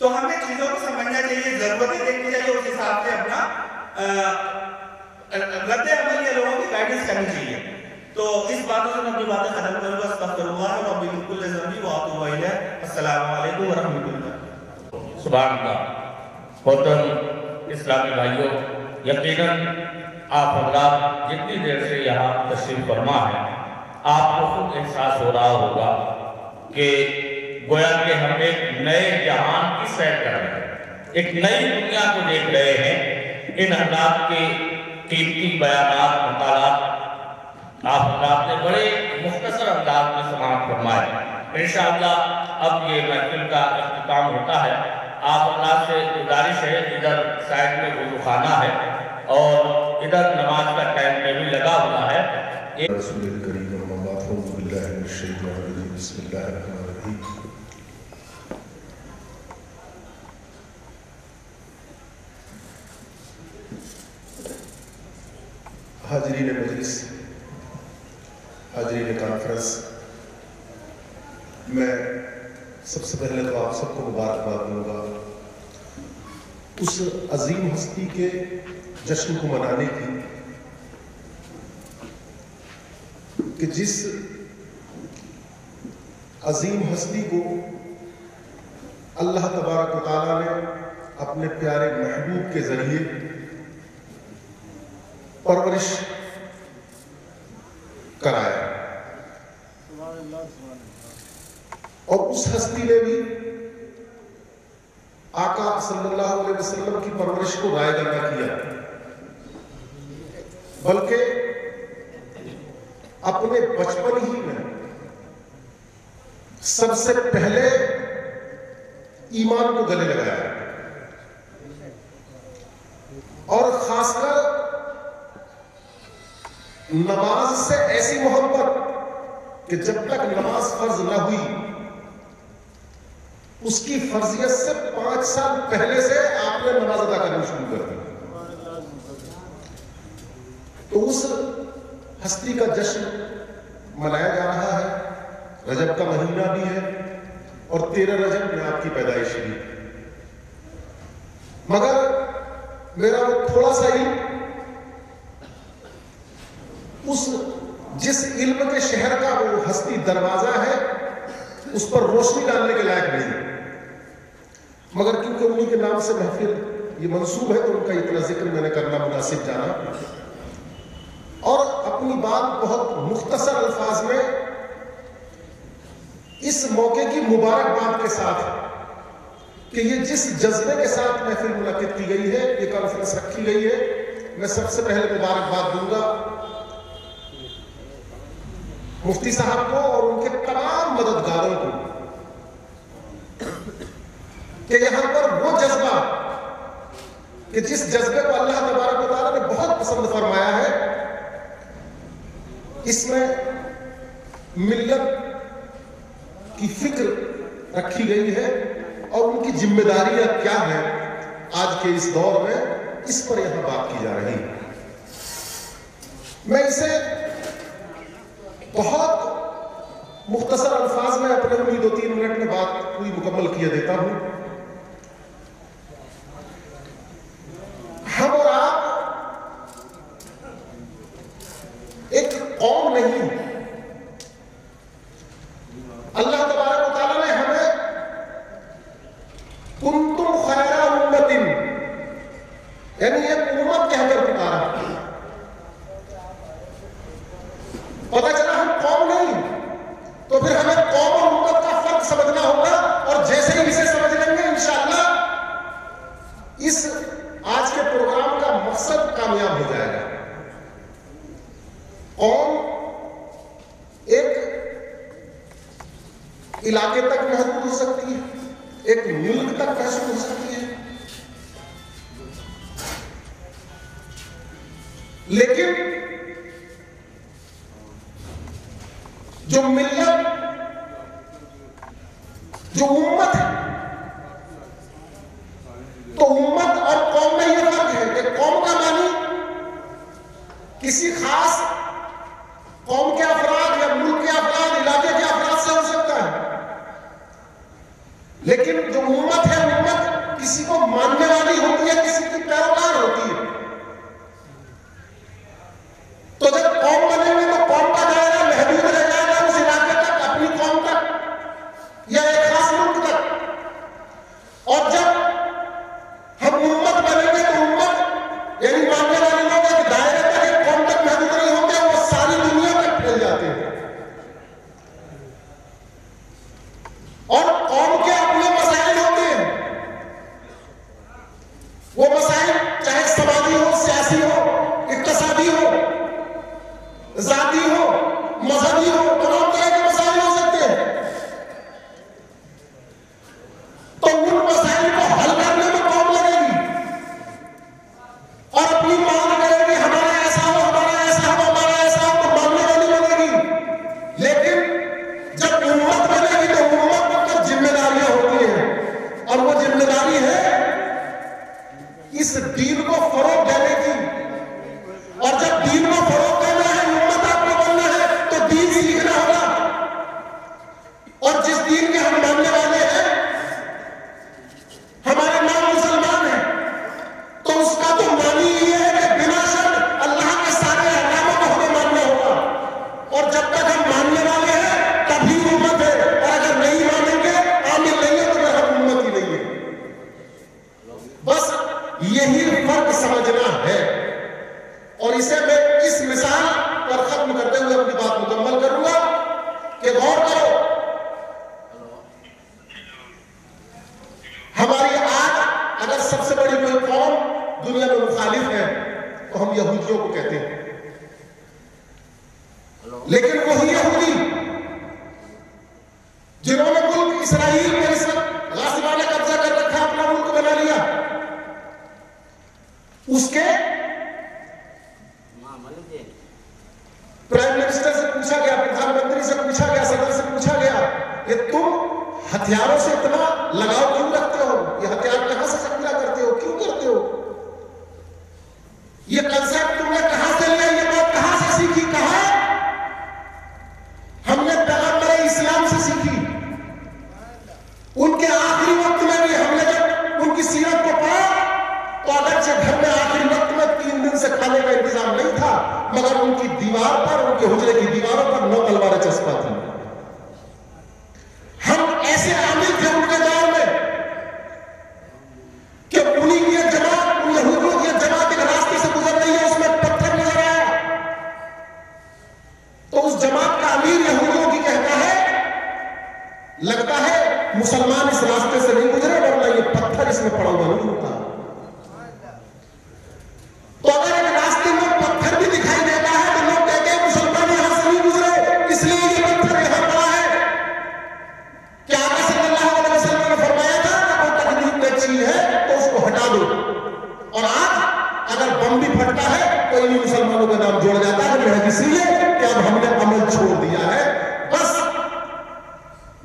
تو ہمیں چیزوں کو سمجھنا چاہیے، ضرورتیں دیکھنی چاہیے، اس حساب سے اپنا رد عمل یا لوگوں کی گائیڈنس کرنی چاہیے۔ تو اس باتوں سے میں اپنی باتیں ختم کروں گا۔ استغفر اللہ رب من کل ذنب واتوب الیہ۔ السلام علیکم ورحمۃ اللہ۔ سبحان اللہ۔ محترم اسلامی بھائیوں، یقیناً آپ حضرات جتنی دیر سے یہاں تشریف فرما ہے، آپ کو خود احساس ہو رہا ہوگا کہ گویا کہ ہم ایک نئے جہان کی سیر کر رہے ہیں، ایک نئی دنیا کو دیکھ رہے ہیں۔ ان حضرات کے قیمتی بیانات، مقالات آپ حضرات نے بڑے مختصر انداز میں سماعت فرمائے۔ انشاءاللہ اب یہ محفل کا اختتام ہوتا ہے۔ آپ حضرات سے گزارش ہے، ادھر سائڈ میں وضو خانہ ہے اور ادھر نماز کا ٹائم ٹیبل لگا ہوا ہے۔ رسول الکریم اما بعد، اعوذ باللہ من الشیطان الرجیم، بسم اللہ الرحمن الرحیم۔ حاضرین مجلس، حاضرین کانفرنس، میں سب سے پہلے تو آپ سب کو مبارکباد دوں گا اس عظیم ہستی کے جشن کو منانے کی کہ جس عظیم ہستی کو اللہ تبارک و تعالیٰ نے اپنے پیارے محبوب کے ذریعے پرورش کرایا، اور اس ہستی نے بھی آقا صلی اللہ علیہ وسلم کی پرورش کو رائے گردہ کیا، بلکہ اپنے بچپن ہی میں سب سے پہلے ایمان کو گلے لگایا، اور خاص کر نماز سے ایسی محبت کہ جب تک نماز فرض نہ ہوئی اس کی فرضیت سے 5 سال پہلے سے آپ نے نماز ادا کرنا شروع کر دی۔ تو اس ہستی کا جشن منایا جا رہا ہے، رجب کا مہینہ بھی ہے اور 13 رجب میں آپ کی پیدائش بھی، مگر میرا تھوڑا سا علم اس جس علم کے شہر کا وہ ہستی دروازہ ہے اس پر روشنی ڈالنے کے لائق نہیں، مگر کیونکہ انہی کے نام سے محفل یہ منسوب ہے تو ان کا اتنا ذکر میں نے کرنا مناسب جانا، اور اپنی بات بہت مختصر الفاظ میں اس موقع کی مبارکباد کے ساتھ کہ یہ جس جذبے کے ساتھ محفل منعقد کی گئی ہے، یہ کانفرنس رکھی گئی ہے، میں سب سے پہلے مبارکباد دوں گا مفتی صاحب کو اور ان کے تمام مددگاروں کو کہ یہاں پر وہ جذبہ کہ جس جذبے کو اللہ تبارک و تعالیٰ نے بہت پسند فرمایا ہے، اس میں ملت کی فکر رکھی گئی ہے اور ان کی ذمہ داریاں کیا ہیں آج کے اس دور میں، اس پر یہاں بات کی جا رہی ہے۔ میں اسے بہت مختصر الفاظ میں اپنے 2-3 منٹ میں بات پوری مکمل کیے دیتا ہوں۔ ہم اور آپ ایک قوم نہیں، اللہ تبارک و تعالیٰ نے ہمیں کنتم خیر امت یعنی ایک امت کہہ کر پکارا، پتہ چلا ہم قوم نہیں تو پھر ہمیں قوم اور امت کا فرق سمجھنا ہوگا، اور جیسے ہی اسے سمجھ لیں گے انشاءاللہ اس آج کے پروگرام کا مقصد کامیاب ہو جائے گا۔ قوم ایک علاقے تک محدود ہو سکتی ہے، ایک ملک تک محدود ہو سکتی ہے، لیکن جو ملت، جو امت ہے، تو امت اور قوم میں یہ فرق ہے کہ قوم کا معنی کسی خاص قوم کے افراد یا ملک کے افراد، علاقے کے افراد سے ہو سکتا ہے، لیکن جو امت ہے، امت ذاتی ہو، مذہبی ہو، تمام طرح کے مسائل ہو سکتے ہیں، تو ان مسائل کو حل کرنے میں قوم لگے گی اور اپنی مانگ کرے گی ہمارا ایسا ہو، ہمارا ایسا ہو، ہمارا ایسا ہو، تو ماننے والی بنے گی۔ لیکن جب امت بنے گی تو امت پر ذمہ داریاں ہوتی ہیں، اور وہ ذمہ داری ہے اس دین کو فروغ دینے کی، اور جب دین کو فروغ دینا ہے، امت آپ کو بننا ہے، تو دین سیکھنا ہوگا، اور جس دین کے ہم ماننے والے ہیں، ہمارا نام مسلمان ہے، تو اس کا تو معنی یہ ہے کہ بنا شک اللہ کے سارے احکاموں کو ہمیں ماننا ہوگا، اور جب تک ہم ماننے والے ہیں تبھی امت ہے، اور اگر نہیں مانیں گے، عامل نہیں ہے، تو پھر ہم امت ہی نہیں ہے۔ بس یہی فرق سمجھنا ہے، اور اسے میں اس مثال پر ختم کرتے ہوئے اپنی بات مکمل کروں گا کہ غور کرو، ہماری آج اگر سب سے بڑی کوئی قوم دنیا میں مخالف ہے تو ہم یہودیوں کو کہتے ہیں، لیکن وہی یہودی جنہوں نے ملک اسرائیل میں اس وقت غاصبانہ قبضہ کر رکھا، اپنا ملک بنا لیا، اس کے پرائم منسٹر سے پوچھا گیا، پردھان منتری سے پوچھا گیا، صدر سے پوچھا گیا کہ تم ہتھیاروں سے اتنا لگاؤ کیوں رکھتے ہو؟ یہ ہتھیار کہاں سے سپلائی کرتے ہو؟ کیوں کرتے ہو؟ یہ کنسیپٹ تم نے کہاں سے لیا؟ یہ بات کہاں سے سیکھی؟ کہاں؟ ہم نے پیغمبر اسلام سے سیکھی۔ ان کے آخری وقت میں بھی ہم نے جب ان کی سیرت کو پڑھا تو اگرچہ گھر میں آخری وقت میں 3 دن سے کھانے کا انتظام نہیں تھا، مگر ان کی دیوار پر، ان کے حجرے کی دیواروں پر 9 تلواریں چسپا تھیں۔ ہم ایسے عامل تھے ان کے دور میں کہ انہیں کی ایک جماعت، ان یہودیوں کی ایک جماعت ایک راستے سے گزر رہی ہے، اس میں پتھر نظر آیا تو اس جماعت کا امیر یہودیوں کی کہتا ہے، لگتا ہے مسلمان اس راستے سے نہیں گزرے ورنہ یہ پتھر اس میں پڑا ہوا نہیں ہوتا۔ تو اگر ایک راستے میں پتھر بھی دکھائی دیتا ہے تو لوگ کہتے ہیں مسلمان یہاں سے نہیں گزرے، اس لیے یہ پتھر یہاں پڑا ہے۔ کیا آقا صلی اللہ علیہ وسلم نے فرمایا تھا کہ کوئی تکلیف میں چیز ہے تو اس کو ہٹا دو، اور آج اگر بم بھی پھٹتا ہے تو انہیں مسلمانوں کا نام جوڑ جاتا ہے، اس لیے کہ اب ہم نے عمل چھوڑ دیا ہے۔ بس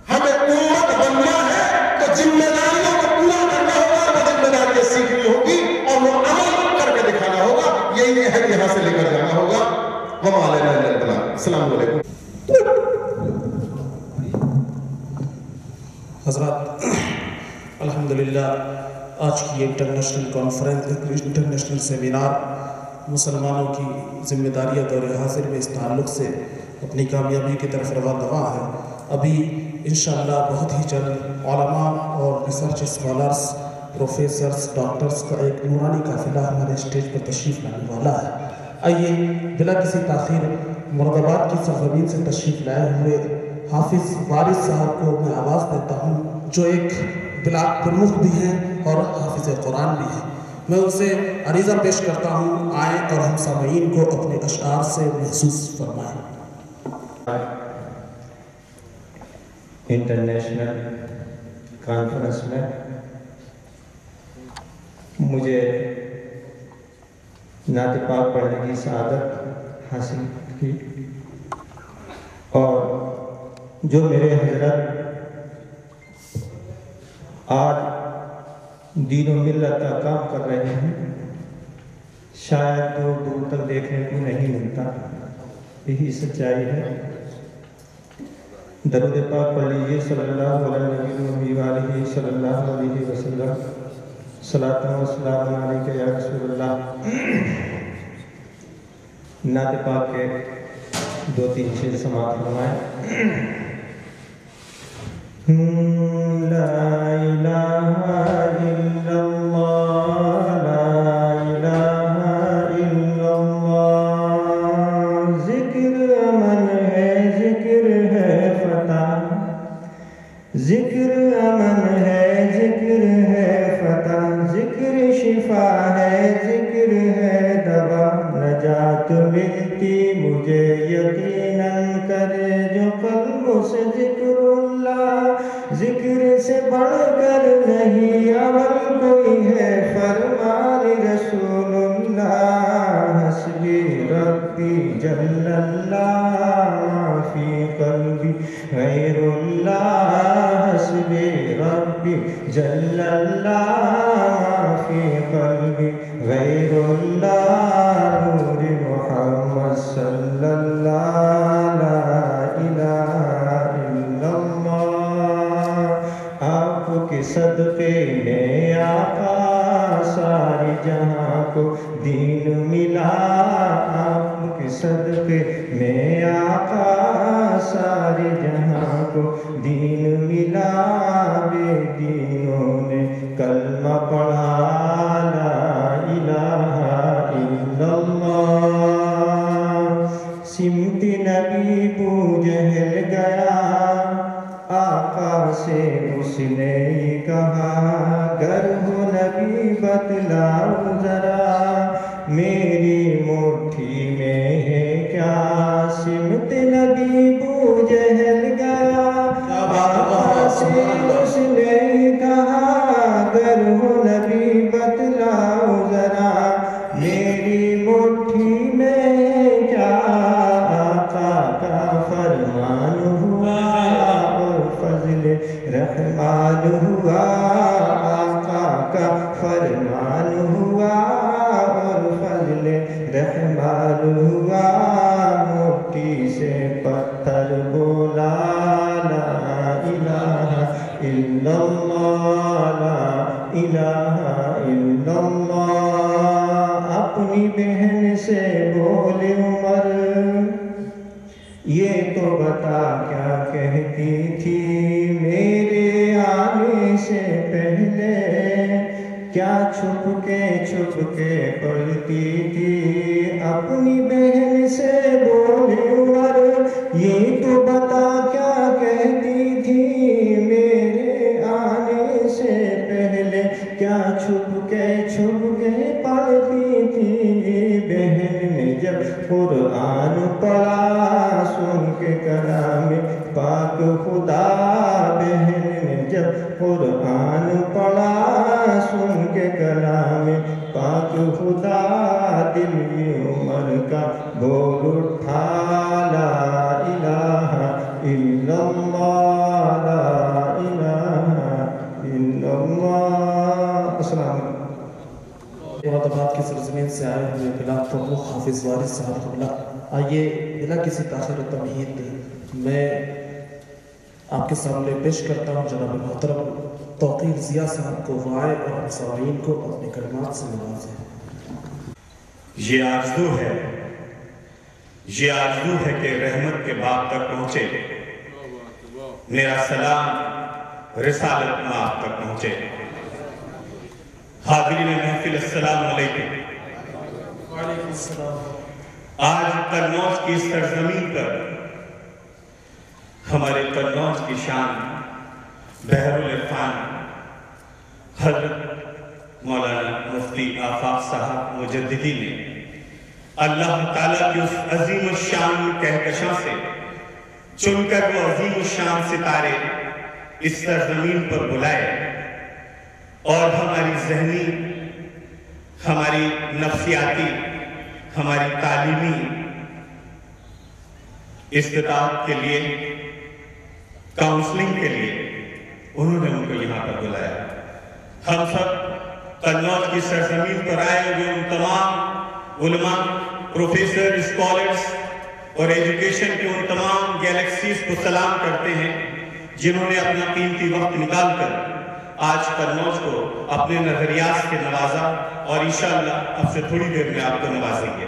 ہمیں امت بننا ہے تو ذمہ داریوں کو پورا کرنا ہوگا، وہ ذمہ داریاں سیکھنی ہوگی اور وہ عمل کر کے دکھانا ہوگا، یہی ہے یہاں سے لے کر جانا ہوگا۔ وما علینا الا البلاغ۔ السلام علیکم۔ حضرات، الحمدللہ آج کی انٹرنیشنل کانفرنس، انٹرنیشنل سیمینار مسلمانوں کی ذمہ داریاں دور حاضر میں اس تعلق سے اپنی کامیابی کی طرف رواں ہے۔ ابھی انشاءاللہ بہت ہی جلد علماء اور ریسرچ اسکالرز، پروفیسرز، ڈاکٹرز کا ایک نورانی قافلہ ہمارے اسٹیج پر تشریف لانے والا ہے۔ آئیے بلا کسی تاخیر مراد آباد کی سرزمین سے تشریف لائے ہوئے حافظ وارث صاحب کو میں آواز دیتا ہوں، جو ایک بلاک پرمکھ بھی ہیں اور حافظ قرآن بھی ہیں۔ میں ان سے عریضہ پیش کرتا ہوں، آئیں اور ہم سامعین کو اپنے اشعار سے محسوس فرمائیں۔ انٹرنیشنل کانفرنس میں مجھے نعت پاک پڑھنے کی سعادت حاصل کی، اور جو میرے حضرت آج دین و ملت کا کام کر رہے ہیں، شاید دور دور تک دیکھنے کو نہیں ملتا، یہی سچائی ہے۔ درود پاک پڑھ لیجیے، صلی اللہ علیہ وآلہ صلی اللہ علیہ وسلم، صلاۃ و سلام علیک یا رسول اللہ۔ نعت پاک کے 2-3 شعر سماعت فرمائیں۔ لا الہ الا اللہ، لا الہ الا اللہ، ذکر امن ہے، ذکر ہے فتح، ذکر امن ہے، ذکر ہے فتح، ذکر شفا ہے، ذکر ہے دوا، نجات ملتی مجھے یقیناً کرے جو قلب سے ذکر اللہ، ذکر سے بڑھ کر نہیں عمل کوئی ہے، فرمان رسول اللہ، حسبی ربی جل اللہ فی قلبی غیر اللہ، حسبی ربی جل اللہ فی قلبی غیر اللہ، نور محمد صلی اللہ لا الہ الا اللہ، آپ کے صدقے میں آقا ساری جہاں کو دین ملا، آپ کے صدقے میں آقا ساری جہاں کو دین ملا، بے دینوں نے کلمہ پڑھا لا الہ الا اللہ، سمت نبی بو جہل گیا، آقا سے اس نے یہ کہا گر ہو نبی بتلاؤ ذرا میری مٹھی میں ہے کیا، سمت نبی بو جہل گیا، آقا سے اس نے یہ کہا گر ہو نبی بتلاؤ ذرا میری مٹھی میں ہے کیا، آقا کا فرمان ہوا فضل رحمان ہوا، آقا کا فرمان ہوا اور فضل رحمان ہوا، مٹی سے پتھر بولا لا الہ الا اللہ لا الہ الا اللہ، اپنی بہن سے بولے عمر یہ تو بتا کیا کہتی تھی میرے آنے سے پہلے، کیا چھپ کے پڑھتی تھی، اپنی بہن سے بولے عمر یہ تو بتا کیا کہتی تھی میرے آنے سے پہلے، کیا چھپ کے پڑھتی تھی، بہن نے جب قرآن پڑھا سن کے کلام پاک خدا، بہن نے جب قرآن پڑھا سن کے کلام پاک خدا، دل میں عمر کا بول اٹھا لا الہ الا اللہ لا الہ الا اللہ۔ السلام علیکم۔ مراد آباد کی سرزمین سے آئے ہوئے بلا پرمخ حافظ وارث صاحب قبلہ، آئیے بلا کسی تاخیر و تمہید میں آپ کے سامنے پیش کرتا ہوں جناب محترم توقیر ضیاء صاحب کو، وائے اور سامعین کو اپنے کلمات سے نوازیں۔ یہ آرزو ہے کہ رحمت کے باغ تک پہنچے، میرا سلام رسالت مآب تک پہنچے۔ حاضرین محفل السلام علیکم۔ وعلیکم السلام۔ آج قنوج کی سرزمین پر ہمارے قنوج کی شان بحر العرفان حضرت مولانا مفتی آفاق صاحب مجددی نے اللہ تعالیٰ کی اس عظیم الشان کہکشاں سے چن کر وہ عظیم الشان ستارے اس سرزمین پر بلائے اور ہماری ذہنی، ہماری نفسیاتی، ہماری تعلیمی استطاعت کے لیے، کاؤنسلنگ کے لیے انہوں نے ان کو یہاں پر بلایا۔ ہم سب قنوج کی سرزمین پر آئے ہوئے ان تمام علماء، پروفیسر، اسکالرز اور ایجوکیشن کے ان تمام گیلیکسیز کو سلام کرتے ہیں جنہوں نے اپنا قیمتی وقت نکال کر آج قنوج کو اپنے نظریات سے نوازا اور انشاءاللہ اب سے تھوڑی دیر میں آپ کو نوازیں گے۔